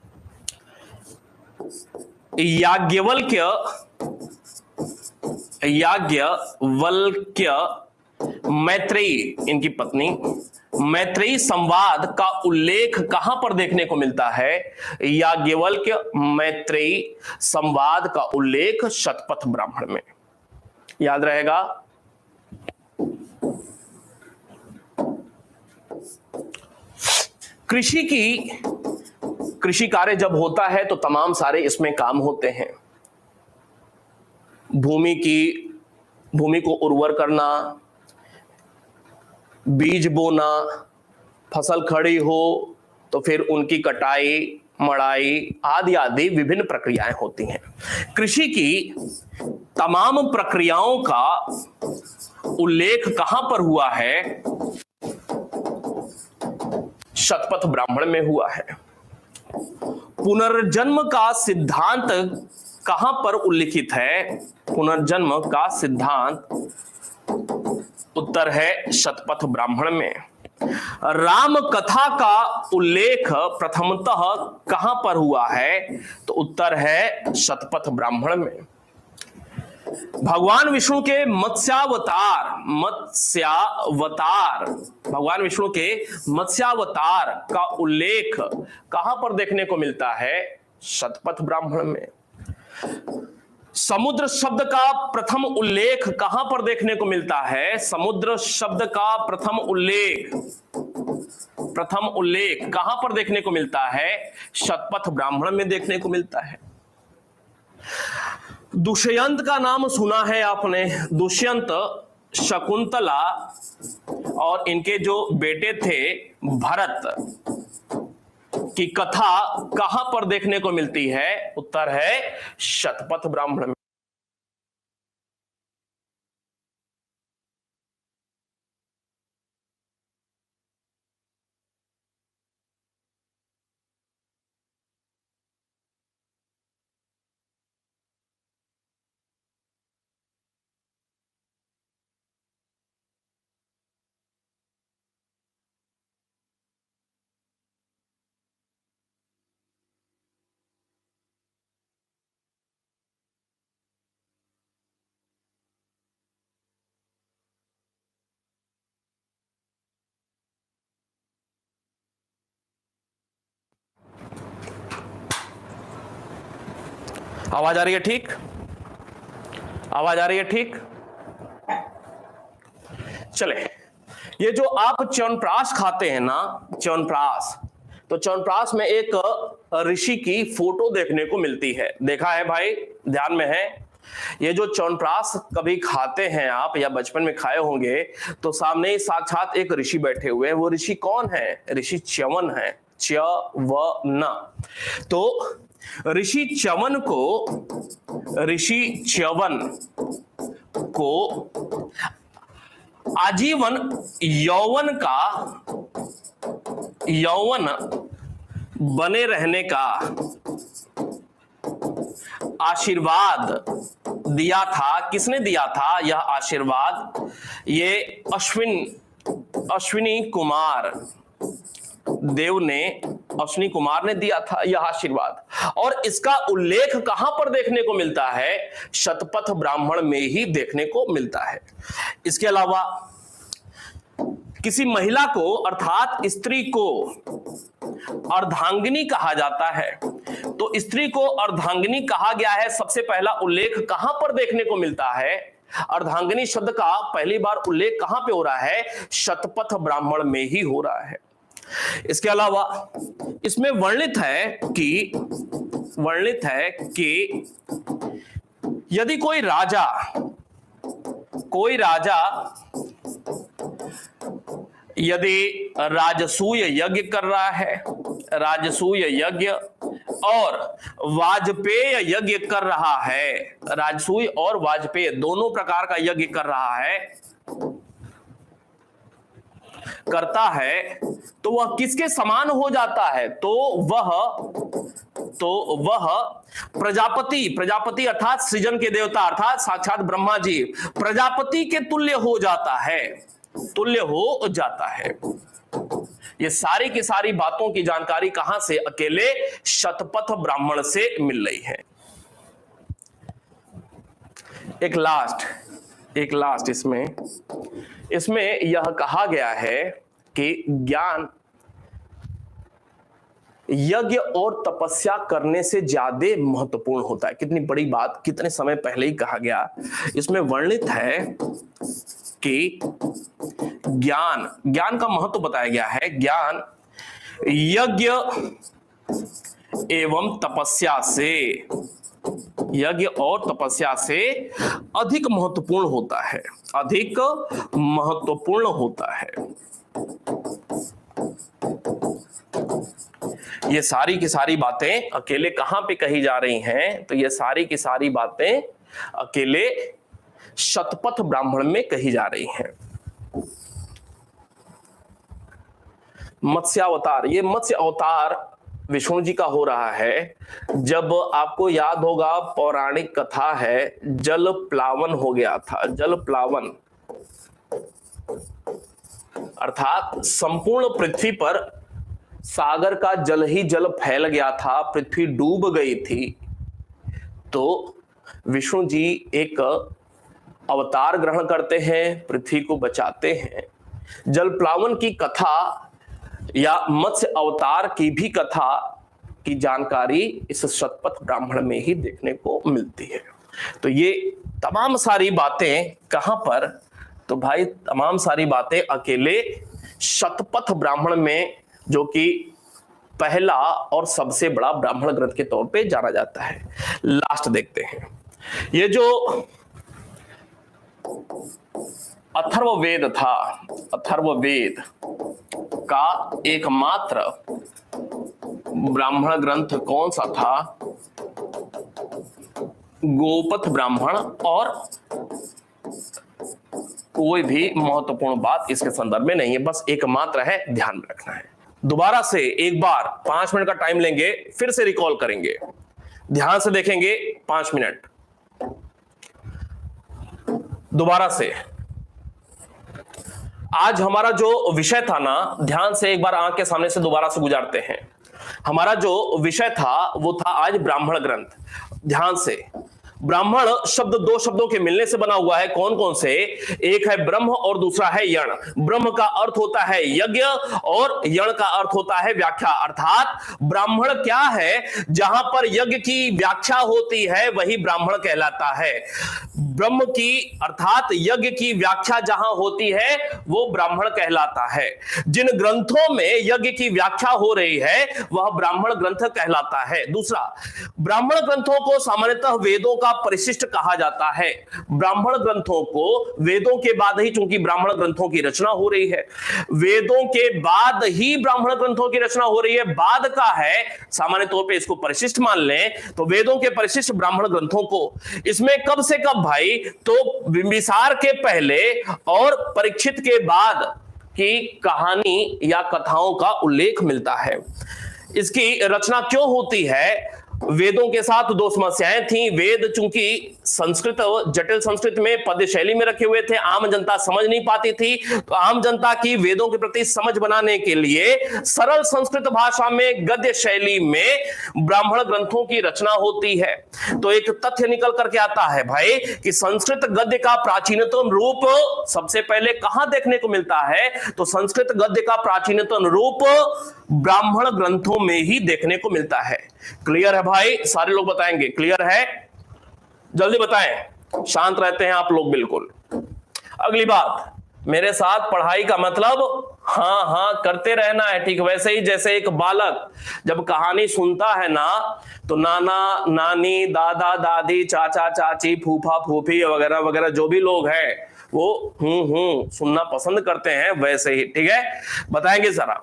याज्ञवल्क्य मैत्रेयी, इनकी पत्नी मैत्रेयी संवाद का उल्लेख कहां पर देखने को मिलता है? याज्ञवल्क्य मैत्रेयी संवाद का उल्लेख शतपथ ब्राह्मण में। याद रहेगा। कृषि कार्य जब होता है तो तमाम सारे इसमें काम होते हैं। भूमि को उर्वर करना, बीज बोना, फसल खड़ी हो तो फिर उनकी कटाई, मड़ाई आदि आदि विभिन्न प्रक्रियाएं होती हैं। कृषि की तमाम प्रक्रियाओं का उल्लेख कहां पर हुआ है? शतपथ ब्राह्मण में हुआ है। पुनर्जन्म का सिद्धांत कहां पर उल्लिखित है? पुनर्जन्म का सिद्धांत, उत्तर है शतपथ ब्राह्मण में। राम कथा का उल्लेख प्रथमतः कहां पर हुआ है? तो उत्तर है शतपथ ब्राह्मण में। भगवान विष्णु के मत्स्यावतार का उल्लेख कहां पर देखने को मिलता है? शतपथ ब्राह्मण में। समुद्र शब्द का प्रथम उल्लेख कहां पर देखने को मिलता है? समुद्र शब्द का प्रथम उल्लेख कहां पर देखने को मिलता है? शतपथ ब्राह्मण में देखने को मिलता है। दुष्यंत का नाम सुना है आपने। दुष्यंत, शकुंतला और इनके जो बेटे थे भरत की कथा कहां पर देखने को मिलती है? उत्तर है शतपथ ब्राह्मण में। आवाज आ रही है? ठीक, आवाज आ रही है? ठीक, चले। ये जो आप च्यवनप्राश खाते हैं ना, च्यवनप्राश, तो च्यवनप्राश में एक ऋषि की फोटो देखने को मिलती है। देखा है भाई? ध्यान में है? ये जो च्यवनप्राश कभी खाते हैं आप या बचपन में खाए होंगे तो सामने साक्षात एक ऋषि बैठे हुए हैं। वो ऋषि कौन है? ऋषि च्यवन है, च्यवन। तो ऋषि च्यवन को आजीवन यौवन आशीर्वाद दिया था, किसने दिया था यह आशीर्वाद? ये अश्विनी कुमार देव ने, अश्विनी कुमार ने दिया था यह आशीर्वाद। और इसका उल्लेख कहां पर देखने को मिलता है? शतपथ ब्राह्मण में ही देखने को मिलता है। इसके अलावा किसी महिला को अर्थात स्त्री को अर्धांगिनी कहा जाता है। तो स्त्री को अर्धांगिनी कहा गया है, सबसे पहला उल्लेख कहां पर देखने को मिलता है? अर्धांगिनी शब्द का पहली बार उल्लेख कहां पे हो रहा है? शतपथ ब्राह्मण में ही हो रहा है। इसके अलावा इसमें वर्णित है कि यदि कोई राजा यदि राजसूय यज्ञ कर रहा है, राजसूय यज्ञ और वाजपेय यज्ञ कर रहा है, राजसूय और वाजपेय दोनों प्रकार का यज्ञ करता है, तो वह किसके समान हो जाता है? तो वह प्रजापति अर्थात सृजन के देवता अर्थात साक्षात ब्रह्मा जी प्रजापति के तुल्य हो जाता है। ये सारी की सारी बातों की जानकारी कहां से? अकेले शतपथ ब्राह्मण से मिल रही है। एक लास्ट इसमें यह कहा गया है कि ज्ञान यज्ञ और तपस्या करने से ज्यादा महत्वपूर्ण होता है। कितनी बड़ी बात, कितने समय पहले ही कहा गया। इसमें वर्णित है कि ज्ञान का महत्व बताया गया है। ज्ञान यज्ञ एवं तपस्या से, यज्ञ और तपस्या से अधिक महत्वपूर्ण होता है। ये सारी की सारी बातें अकेले कहां पे कही जा रही हैं? तो ये सारी की सारी बातें अकेले शतपथ ब्राह्मण में कही जा रही हैं। मत्स्यावतार, ये मत्स्य अवतार विष्णु जी का हो रहा है। जब आपको याद होगा पौराणिक कथा है, जल प्लावन हो गया था। जल प्लावन अर्थात संपूर्ण पृथ्वी पर सागर का जल ही जल फैल गया था, पृथ्वी डूब गई थी। तो विष्णु जी एक अवतार ग्रहण करते हैं, पृथ्वी को बचाते हैं। जल प्लावन की कथा या मत्स्य अवतार की भी कथा की जानकारी इस शतपथ ब्राह्मण में ही देखने को मिलती है। तो ये तमाम सारी बातें कहां पर? तो भाई तमाम सारी बातें अकेले शतपथ ब्राह्मण में, जो कि पहला और सबसे बड़ा ब्राह्मण ग्रंथ के तौर पे जाना जाता है। लास्ट देखते हैं, ये जो अथर्ववेद था, अथर्ववेद का एकमात्र ब्राह्मण ग्रंथ कौन सा था? गोपथ ब्राह्मण। और कोई भी महत्वपूर्ण बात इसके संदर्भ में नहीं है, बस एकमात्र है, ध्यान में रखना है। दोबारा से एक बार 5 मिनट का टाइम लेंगे, फिर से रिकॉल करेंगे, ध्यान से देखेंगे 5 मिनट। दोबारा से आज हमारा जो विषय था ना, ध्यान से एक बार आंख के सामने से दोबारा से गुजारते हैं। हमारा जो विषय था वो था आज ब्राह्मण ग्रंथ। ध्यान से, ब्राह्मण शब्द 2 शब्दों के मिलने से बना हुआ है। कौन कौन से? एक है ब्रह्म और दूसरा है यण। ब्रह्म का अर्थ होता है यज्ञ और यण का अर्थ होता है व्याख्या। अर्थात ब्राह्मण क्या है? जहां पर यज्ञ की व्याख्या होती है वही ब्राह्मण कहलाता है। ब्रह्म की अर्थात यज्ञ की व्याख्या जहां होती है वो ब्राह्मण कहलाता है। जिन ग्रंथों में यज्ञ की व्याख्या हो रही है वह ब्राह्मण ग्रंथ कहलाता है। दूसरा, ब्राह्मण ग्रंथों को सामान्यतः वेदों का परिशिष्ट कहा जाता है। ब्राह्मण ग्रंथों को वेदों के बाद ही, चूंकि ब्राह्मण ग्रंथों की रचना हो रही है, वेदों के बाद ही ब्राह्मण ग्रंथों की रचना हो रही है, बाद का है, सामान्य तौर पे इसको परिशिष्ट मान लें तो वेदों के परिशिष्ट ब्राह्मण ग्रंथों को। इसमें कब से कब भाई? तो बिंबिसार के पहले और परीक्षित के बाद की कहानी या कथाओं का उल्लेख मिलता है। इसकी रचना क्यों होती है? वेदों के साथ दो समस्याएं थी। वेद चूंकि संस्कृत, जटिल संस्कृत में पद्य शैली में रखे हुए थे, आम जनता समझ नहीं पाती थी, तो आम जनता की वेदों के प्रति समझ बनाने के लिए सरल संस्कृत भाषा में गद्य शैली में ब्राह्मण ग्रंथों की रचना होती है। तो एक तथ्य निकल करके आता है भाई कि संस्कृत गद्य का प्राचीनतम रूप सबसे पहले कहां देखने को मिलता है, तो संस्कृत गद्य का प्राचीनतम रूप ब्राह्मण ग्रंथों में ही देखने को मिलता है। क्लियर है भाई? सारे लोग बताएंगे क्लियर है? जल्दी बताएं, शांत रहते हैं आप लोग बिल्कुल। अगली बात, मेरे साथ पढ़ाई का मतलब हाँ हाँ करते रहना है, ठीक वैसे ही जैसे एक बालक जब कहानी सुनता है ना, तो नाना नानी, दादा दादी, चाचा चाची, फूफा फूफी वगैरह वगैरह जो भी लोग हैं वो सुनना पसंद करते हैं, वैसे ही, ठीक है? बताएंगे जरा।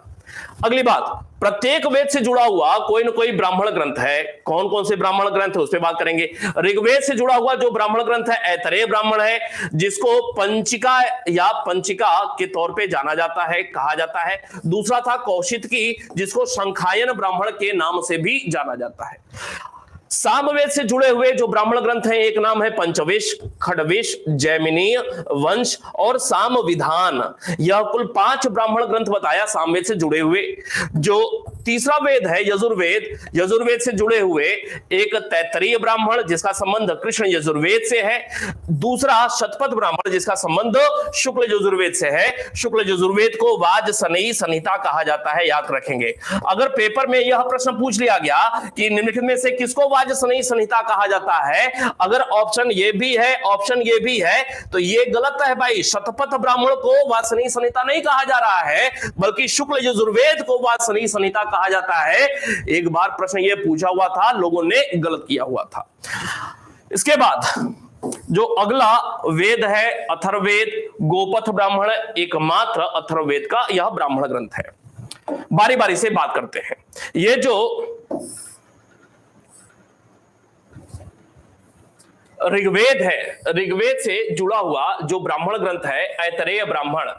अगली बात, प्रत्येक वेद से जुड़ा हुआ कोई ना कोई ब्राह्मण ग्रंथ है। कौन कौन से ब्राह्मण ग्रंथ है उस पर बात करेंगे। ऋग्वेद से जुड़ा हुआ जो ब्राह्मण ग्रंथ है ऐतरेय ब्राह्मण है, जिसको पंचिका या पंचिका के तौर पे जाना जाता है, कहा जाता है। दूसरा था कौशितकी, जिसको शंखायन ब्राह्मण के नाम से भी जाना जाता है। सामवेद से जुड़े हुए जो ब्राह्मण ग्रंथ हैं, एक नाम है पंचवेश, खडवेश, जैमिनीय वंश और साम विधान। यह कुल 5 ब्राह्मण ग्रंथ बताया सामवेद से जुड़े हुए। जो तीसरा वेद है यजुर्वेद, यजुर्वेद से जुड़े हुए एक तैत्तरीय ब्राह्मण जिसका संबंध कृष्ण यजुर्वेद से है। दूसरा शतपथ ब्राह्मण जिसका संबंध शुक्ल यजुर्वेद से है। शुक्ल यजुर्वेद को वाजसनेयी संहिता कहा जाता है, याद रखेंगे। अगर पेपर में यह प्रश्न पूछ लिया गया कि निम्नलिखित में से किसको वाजसनेयी संहिता कहा जाता है, अगर ऑप्शन ये भी है ऑप्शन ये भी है, तो ये गलत है भाई। शतपथ ब्राह्मण को वाजसनेयी संहिता नहीं कहा जा रहा है, बल्कि शुक्ल यजुर्वेद को वाजसनेयी संहिता कहा जाता है। एक बार प्रश्न ये पूछा हुआ था, लोगों ने गलत किया हुआ था। इसके बाद जो अगला वेद है अथर्ववेद, गोपथ ब्राह्मण एकमात्र अथर्ववेद का यह ब्राह्मण ग्रंथ है। बारी बारी से बात करते हैं। ये जो ऋग्वेद है, ऋग्वेद से जुड़ा हुआ जो ब्राह्मण ग्रंथ है ऐतरेय ब्राह्मण,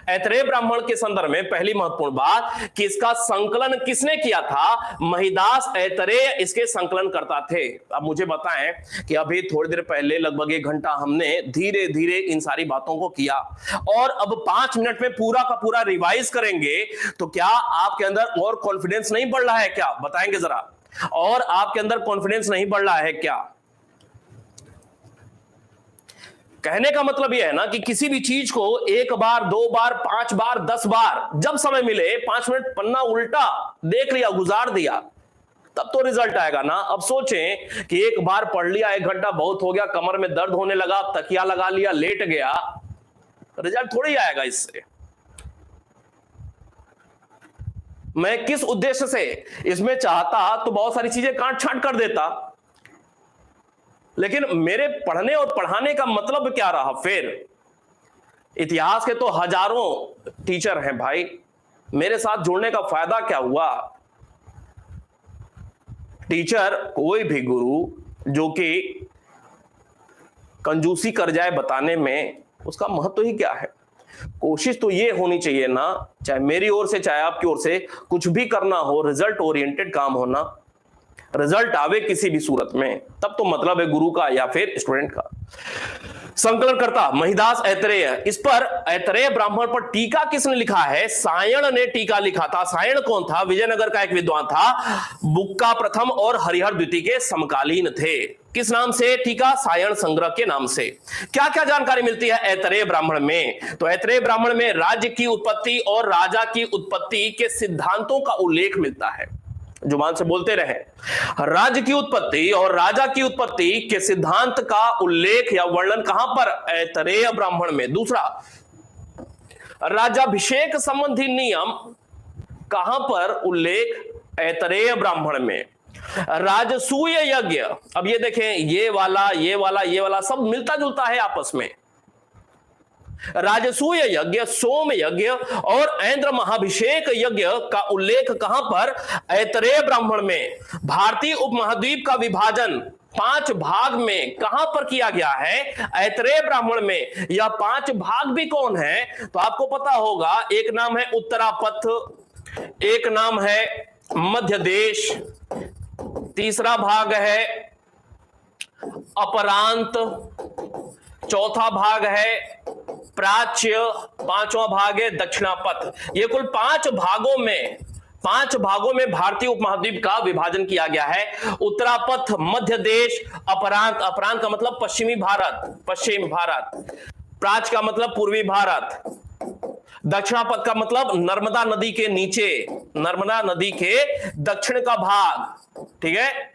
ऐतरेय ब्राह्मण के संदर्भ में पहली महत्वपूर्ण बात कि इसका संकलन किसने किया था, महिदास ऐतरेय इसके संकलन करता थे। अब मुझे बताएं कि अभी थोड़ी देर पहले लगभग 1 घंटा हमने धीरे धीरे इन सारी बातों को किया, और अब 5 मिनट में पूरा का पूरा रिवाइज करेंगे, तो क्या आपके अंदर और कॉन्फिडेंस नहीं बढ़ रहा है क्या? बताएंगे जरा। और आपके अंदर कॉन्फिडेंस नहीं बढ़ रहा है क्या? कहने का मतलब यह है ना कि किसी भी चीज को 1 बार 2 बार 5 बार 10 बार जब समय मिले 5 मिनट पन्ना उल्टा देख लिया, गुजार दिया, तब तो रिजल्ट आएगा ना। अब सोचें कि 1 बार पढ़ लिया, 1 घंटा बहुत हो गया, कमर में दर्द होने लगा, तकिया लगा लिया, लेट गया, रिजल्ट थोड़ी आएगा इससे। मैं किस उद्देश्य से इसमें चाहता तो बहुत सारी चीजें काट छांट कर देता, लेकिन मेरे पढ़ने और पढ़ाने का मतलब क्या रहा? फिर इतिहास के तो हजारों टीचर हैं भाई, मेरे साथ जुड़ने का फायदा क्या हुआ? टीचर कोई भी गुरु जो कि कंजूसी कर जाए बताने में, उसका महत्व ही क्या है? कोशिश तो ये होनी चाहिए ना, चाहे मेरी ओर से चाहे आपकी ओर से, कुछ भी करना हो रिजल्ट ओरिएंटेड काम होना, रिजल्ट आवे किसी भी सूरत में, तब तो मतलब है गुरु का या फिर स्टूडेंट का। संकलन करता महिदास ऐतरेय। इस पर ऐतरेय ब्राह्मण पर टीका किसने लिखा है? सायण ने टीका लिखा था। सायण कौन था? विजयनगर का एक विद्वान था, बुक्का प्रथम और हरिहर द्वितीय के समकालीन थे। किस नाम से टीका? सायण संग्रह के नाम से। क्या क्या जानकारी मिलती है ऐतरेय ब्राह्मण में? तो ऐतरेय ब्राह्मण में राज्य की उत्पत्ति और राजा की उत्पत्ति के सिद्धांतों का उल्लेख मिलता है। जुबान से बोलते रहे, राज्य की उत्पत्ति और राजा की उत्पत्ति के सिद्धांत का उल्लेख या वर्णन कहां पर? ऐतरेय ब्राह्मण में। दूसरा, राज्याभिषेक संबंधी नियम कहां पर उल्लेख? ऐतरेय ब्राह्मण में। राजसूय यज्ञ, अब ये देखें, ये वाला ये वाला ये वाला सब मिलता जुलता है आपस में। राजसूय यज्ञ, सोम यज्ञ और ऐन्द्र महाभिषेक यज्ञ का उल्लेख कहां पर? ऐतरेय ब्राह्मण में। भारतीय उपमहाद्वीप का विभाजन 5 भाग में कहां पर किया गया है? ऐतरेय ब्राह्मण में। यह 5 भाग भी कौन है? तो आपको पता होगा, एक नाम है उत्तरापथ, एक नाम है मध्य देश, तीसरा भाग है अपरांत, चौथा भाग है प्राच्य, पांचवा भाग है दक्षिणापथ। ये कुल पांच भागों में भारतीय उपमहाद्वीप का विभाजन किया गया है। उत्तरापथ मध्य देश, अपरांत, अपरांत का मतलब पश्चिम भारत, प्राच्य का मतलब पूर्वी भारत, दक्षिणापथ का मतलब नर्मदा नदी के नीचे, नर्मदा नदी के दक्षिण का भाग, ठीक है।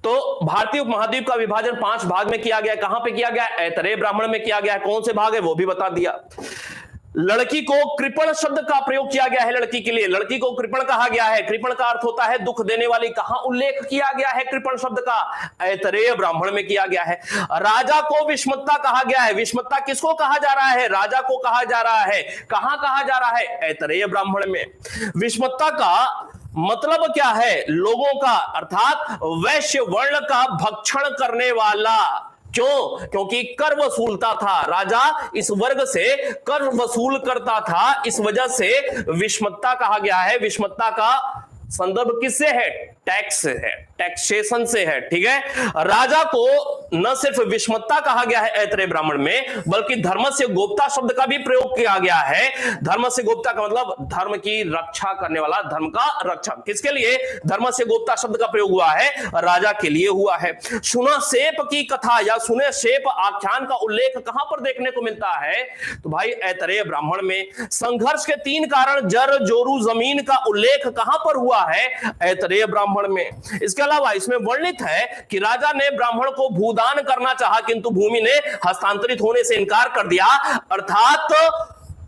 तो भारतीय उपमहाद्वीप का विभाजन पांच भाग में किया गया। कहां पे किया गया? ऐतरेय ब्राह्मण में किया गया है। कौन से भाग है वो भी बता दिया। लड़की को कृपण शब्द का प्रयोग किया गया है। लड़की के लिए लड़की को कृपण कहा गया है। कृपण का अर्थ होता है दुख देने वाली। कहां उल्लेख किया गया है कृपण शब्द का? ऐतरेय ब्राह्मण में किया गया है। राजा को विषमत्ता कहा गया है। विषमत्ता किसको कहा जा रहा है? राजा को कहा जा रहा है। कहां कहा जा रहा है? ऐतरेय ब्राह्मण में। विषमत्ता का मतलब क्या है? लोगों का, अर्थात वैश्य वर्ण का भक्षण करने वाला। क्यों? क्योंकि कर वसूलता था, राजा इस वर्ग से कर वसूल करता था, इस वजह से विषमत्ता कहा गया है। विषमत्ता का संदर्भ किससे है? टैक्स से है, टैक्सेशन से है, ठीक है। राजा को न सिर्फ विषमत्ता कहा गया है ऐतरेय ब्राह्मण में, बल्कि धर्मस्य गोप्ता शब्द का भी प्रयोग किया गया है। धर्मस्य गोप्ता का मतलब धर्म की रक्षा करने वाला, धर्म का रक्षक। किसके लिए धर्मस्य गोप्ता शब्द का प्रयोग हुआ है? राजा के लिए हुआ है। सुना सेप की कथा या सुने सेप आख्यान का उल्लेख कहां पर देखने को मिलता है? तो भाई ऐतरेय ब्राह्मण में। संघर्ष के तीन कारण जर जोरू जमीन का उल्लेख कहां पर हुआ है? ऐतरेय ब्राह्मण में। इसके अलावा इसमें वर्णित है कि राजा ने ब्राह्मण को भूदान करना चाहा, किंतु भूमि ने हस्तांतरित होने से इनकार कर दिया। अर्थात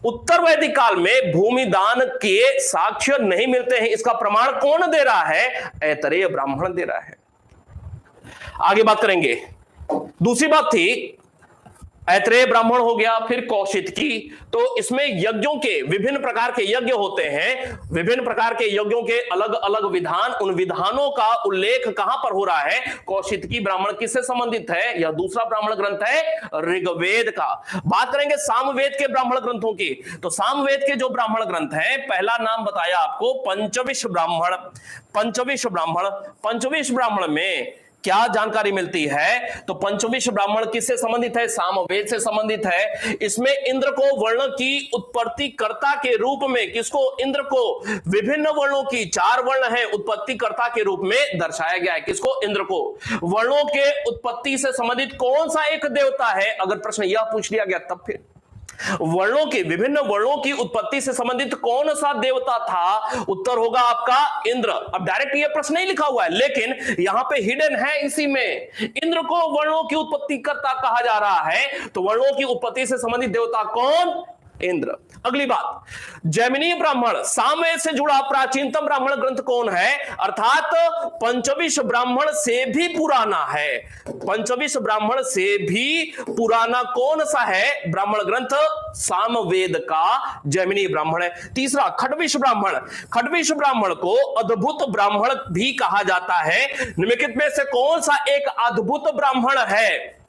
उत्तर वैदिक काल में भूमि दान के साक्ष्य नहीं मिलते हैं। इसका प्रमाण कौन दे रहा है? ऐतरेय ब्राह्मण दे रहा है। आगे बात करेंगे। दूसरी बात थी ऐतरेय ब्राह्मण हो गया, फिर कौशिक की। तो इसमें यज्ञों के विभिन्न प्रकार के यज्ञ होते हैं। विभिन्न प्रकार के यज्ञों के अलग अलग विधान, उन विधानों का उल्लेख कहां पर हो रहा है? कौशिक की ब्राह्मण किससे संबंधित है? यह दूसरा ब्राह्मण ग्रंथ है ऋग्वेद का। बात करेंगे सामवेद के ब्राह्मण ग्रंथों की। तो सामवेद के जो ब्राह्मण ग्रंथ हैं, पहला नाम बताया आपको पंचविश ब्राह्मण। पंचविश ब्राह्मण में क्या जानकारी मिलती है? तो पंचविश ब्राह्मण किससे संबंधित है? सामवेद से संबंधित है। इसमें इंद्र को वर्ण की उत्पत्तिकर्ता के रूप में, किसको? इंद्र को विभिन्न वर्णों की, चार वर्ण है, उत्पत्तिकर्ता के रूप में दर्शाया गया है। किसको? इंद्र को। वर्णों के उत्पत्ति से संबंधित कौन सा एक देवता है? अगर प्रश्न यह पूछ लिया गया तब फिर वर्णों की, विभिन्न वर्णों की उत्पत्ति से संबंधित कौन सा देवता था? उत्तर होगा आपका इंद्र। अब डायरेक्ट ये प्रश्न नहीं लिखा हुआ है, लेकिन यहां पे हिडन है इसी में। इंद्र को वर्णों की उत्पत्ति करता कहा जा रहा है, तो वर्णों की उत्पत्ति से संबंधित देवता कौन? इंद्र। अगली बात, जैमिनी ब्राह्मण, सामवेद से जुड़ा प्राचीनतम ब्राह्मण ग्रंथ कौन है? अर्थात पंचविश ब्राह्मण से भी पुराना है। पंचविश ब्राह्मण से भी पुराना कौन सा है ब्राह्मण ग्रंथ? सामवेद का जैमिनी ब्राह्मण है। तीसरा खट्विश ब्राह्मण। खट्विश ब्राह्मण को अद्भुत ब्राह्मण भी कहा जाता है। निम्नलिखित में से कौन सा एक अद्भुत ब्राह्मण है?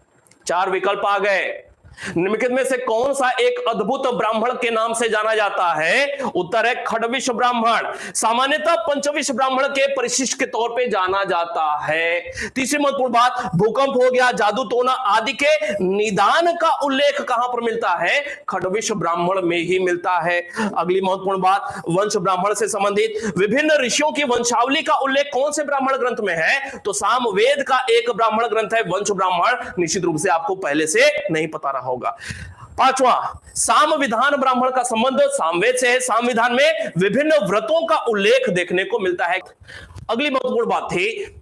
चार विकल्प आ गए। निम्नलिखित में से कौन सा एक अद्भुत ब्राह्मण के नाम से जाना जाता है? उत्तर है खट्विश ब्राह्मण। सामान्यतः पंचविश ब्राह्मण के परिशिष्ट के तौर पे जाना जाता है। तीसरी महत्वपूर्ण बात, भूकंप हो गया, जादू टोना आदि के निदान का उल्लेख कहां पर मिलता है? खट्विश ब्राह्मण में ही मिलता है। अगली महत्वपूर्ण बात, वंश ब्राह्मण से संबंधित विभिन्न ऋषियों की वंशावली का उल्लेख कौन से ब्राह्मण ग्रंथ में है? तो सामवेद का एक ब्राह्मण ग्रंथ है वंश ब्राह्मण। निश्चित रूप से आपको पहले से नहीं पता रहा होगा। पांचवा, सामविधान ब्राह्मण का संबंध सामवेद से है। सामविधान में विभिन्न व्रतों का उल्लेख देखने को मिलता है। अगली महत्वपूर्ण बात थी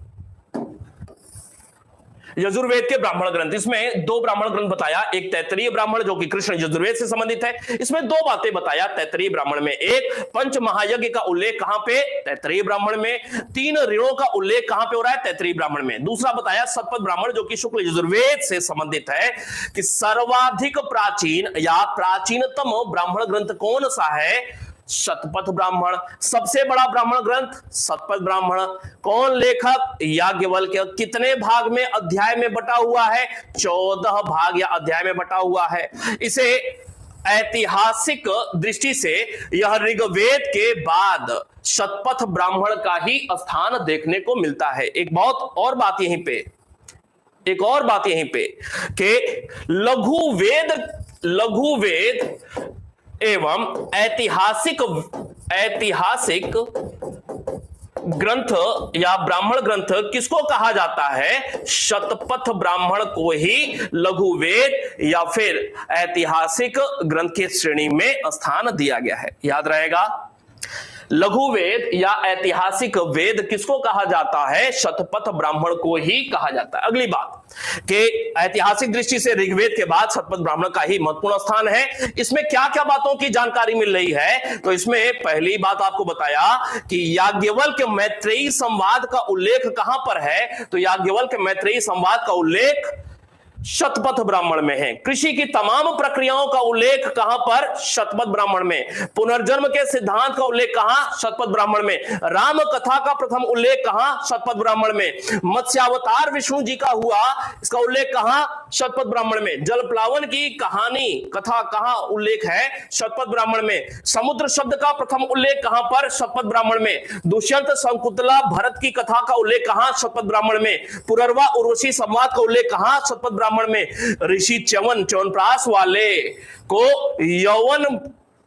यजुर्वेद के ब्राह्मण ग्रंथ। इसमें दो ब्राह्मण ग्रंथ बताया, एक तैत्तरीय ब्राह्मण जो कि कृष्ण यजुर्वेद से संबंधित है। इसमें दो बातें बताया तैत्तरीय ब्राह्मण में। एक, पंच महायज्ञ का उल्लेख कहां पे? तैत्तरीय ब्राह्मण में। तीन ऋणों का उल्लेख कहां पे हो रहा है? तैत्तरीय ब्राह्मण में। दूसरा बताया शतपथ ब्राह्मण जो कि शुक्ल यजुर्वेद से संबंधित है, कि सर्वाधिक प्राचीन या प्राचीनतम ब्राह्मण ग्रंथ कौन सा है? शतपथ ब्राह्मण। सबसे बड़ा ब्राह्मण ग्रंथ शतपथ ब्राह्मण। कौन लेखक? याज्ञवल्क्य। कितने भाग में, अध्याय में बटा हुआ है? 14 भाग या अध्याय में बटा हुआ है। इसे ऐतिहासिक दृष्टि से यह ऋग्वेद के बाद शतपथ ब्राह्मण का ही स्थान देखने को मिलता है। एक बात यहीं पे कि लघु वेद एवं ऐतिहासिक ग्रंथ या ब्राह्मण ग्रंथ किसको कहा जाता है? शतपथ ब्राह्मण को ही लघु वेद या फिर ऐतिहासिक ग्रंथ की श्रेणी में स्थान दिया गया है। याद रहेगा, लघु वेद या ऐतिहासिक वेद किसको कहा जाता है? शतपथ ब्राह्मण को ही कहा जाता है। अगली बात कि ऐतिहासिक दृष्टि से ऋग्वेद के बाद शतपथ ब्राह्मण का ही महत्वपूर्ण स्थान है। इसमें क्या क्या बातों की जानकारी मिल रही है? तो इसमें पहली बात आपको बताया कि याज्ञवल्क्य मैत्रेयी संवाद का उल्लेख कहां पर है? तो याज्ञवल्क्य मैत्रेयी संवाद का उल्लेख शतपथ ब्राह्मण में है। कृषि की तमाम प्रक्रियाओं का उल्लेख कहां पर? शतपथ ब्राह्मण में। पुनर्जन्म के सिद्धांत का उल्लेख कहां? शतपथ ब्राह्मण में। राम कथा का प्रथम उल्लेख कहां? शतपथ ब्राह्मण में। मत्स्यावतार विष्णु जी का हुआ, इसका उल्लेख कहां? शतपथ ब्राह्मण में। जल प्लावन की कहानी कथा कहां उल्लेख है? शतपथ ब्राह्मण में। समुद्र शब्द का प्रथम उल्लेख कहां पर? शतपथ ब्राह्मण में। दुष्यंत शकुंतला भरत की कथा का उल्लेख कहां? शतपथ ब्राह्मण में। पुररवा उर्वशी संवाद का उल्लेख कहां? शतपथ ब्राह्मण में। ऋषि च्यवनप्राश वाले को यौवन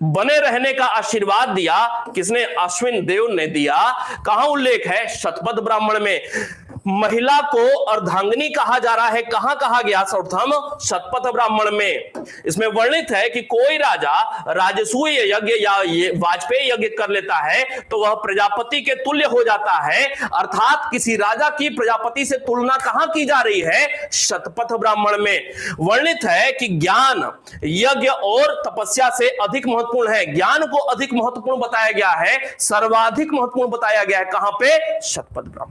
बने रहने का आशीर्वाद दिया, किसने? अश्विन देव ने दिया। कहां उल्लेख है? शतपथ ब्राह्मण में। महिला को अर्धांगिनी कहा जा रहा है, कहां कहा गया? सर्वप्रथम शतपथ ब्राह्मण में। इसमें वर्णित है कि कोई राजा राजसूय यज्ञ या वाजपेयी यज्ञ कर लेता है तो वह प्रजापति के तुल्य हो जाता है। अर्थात किसी राजा की प्रजापति से तुलना कहां की जा रही है? शतपथ ब्राह्मण में। वर्णित है कि ज्ञान यज्ञ और तपस्या से अधिक महत्वपूर्ण है। ज्ञान को अधिक महत्वपूर्ण बताया गया है, सर्वाधिक महत्वपूर्ण बताया गया है। कहां पे? शतपथ ब्राह्मण।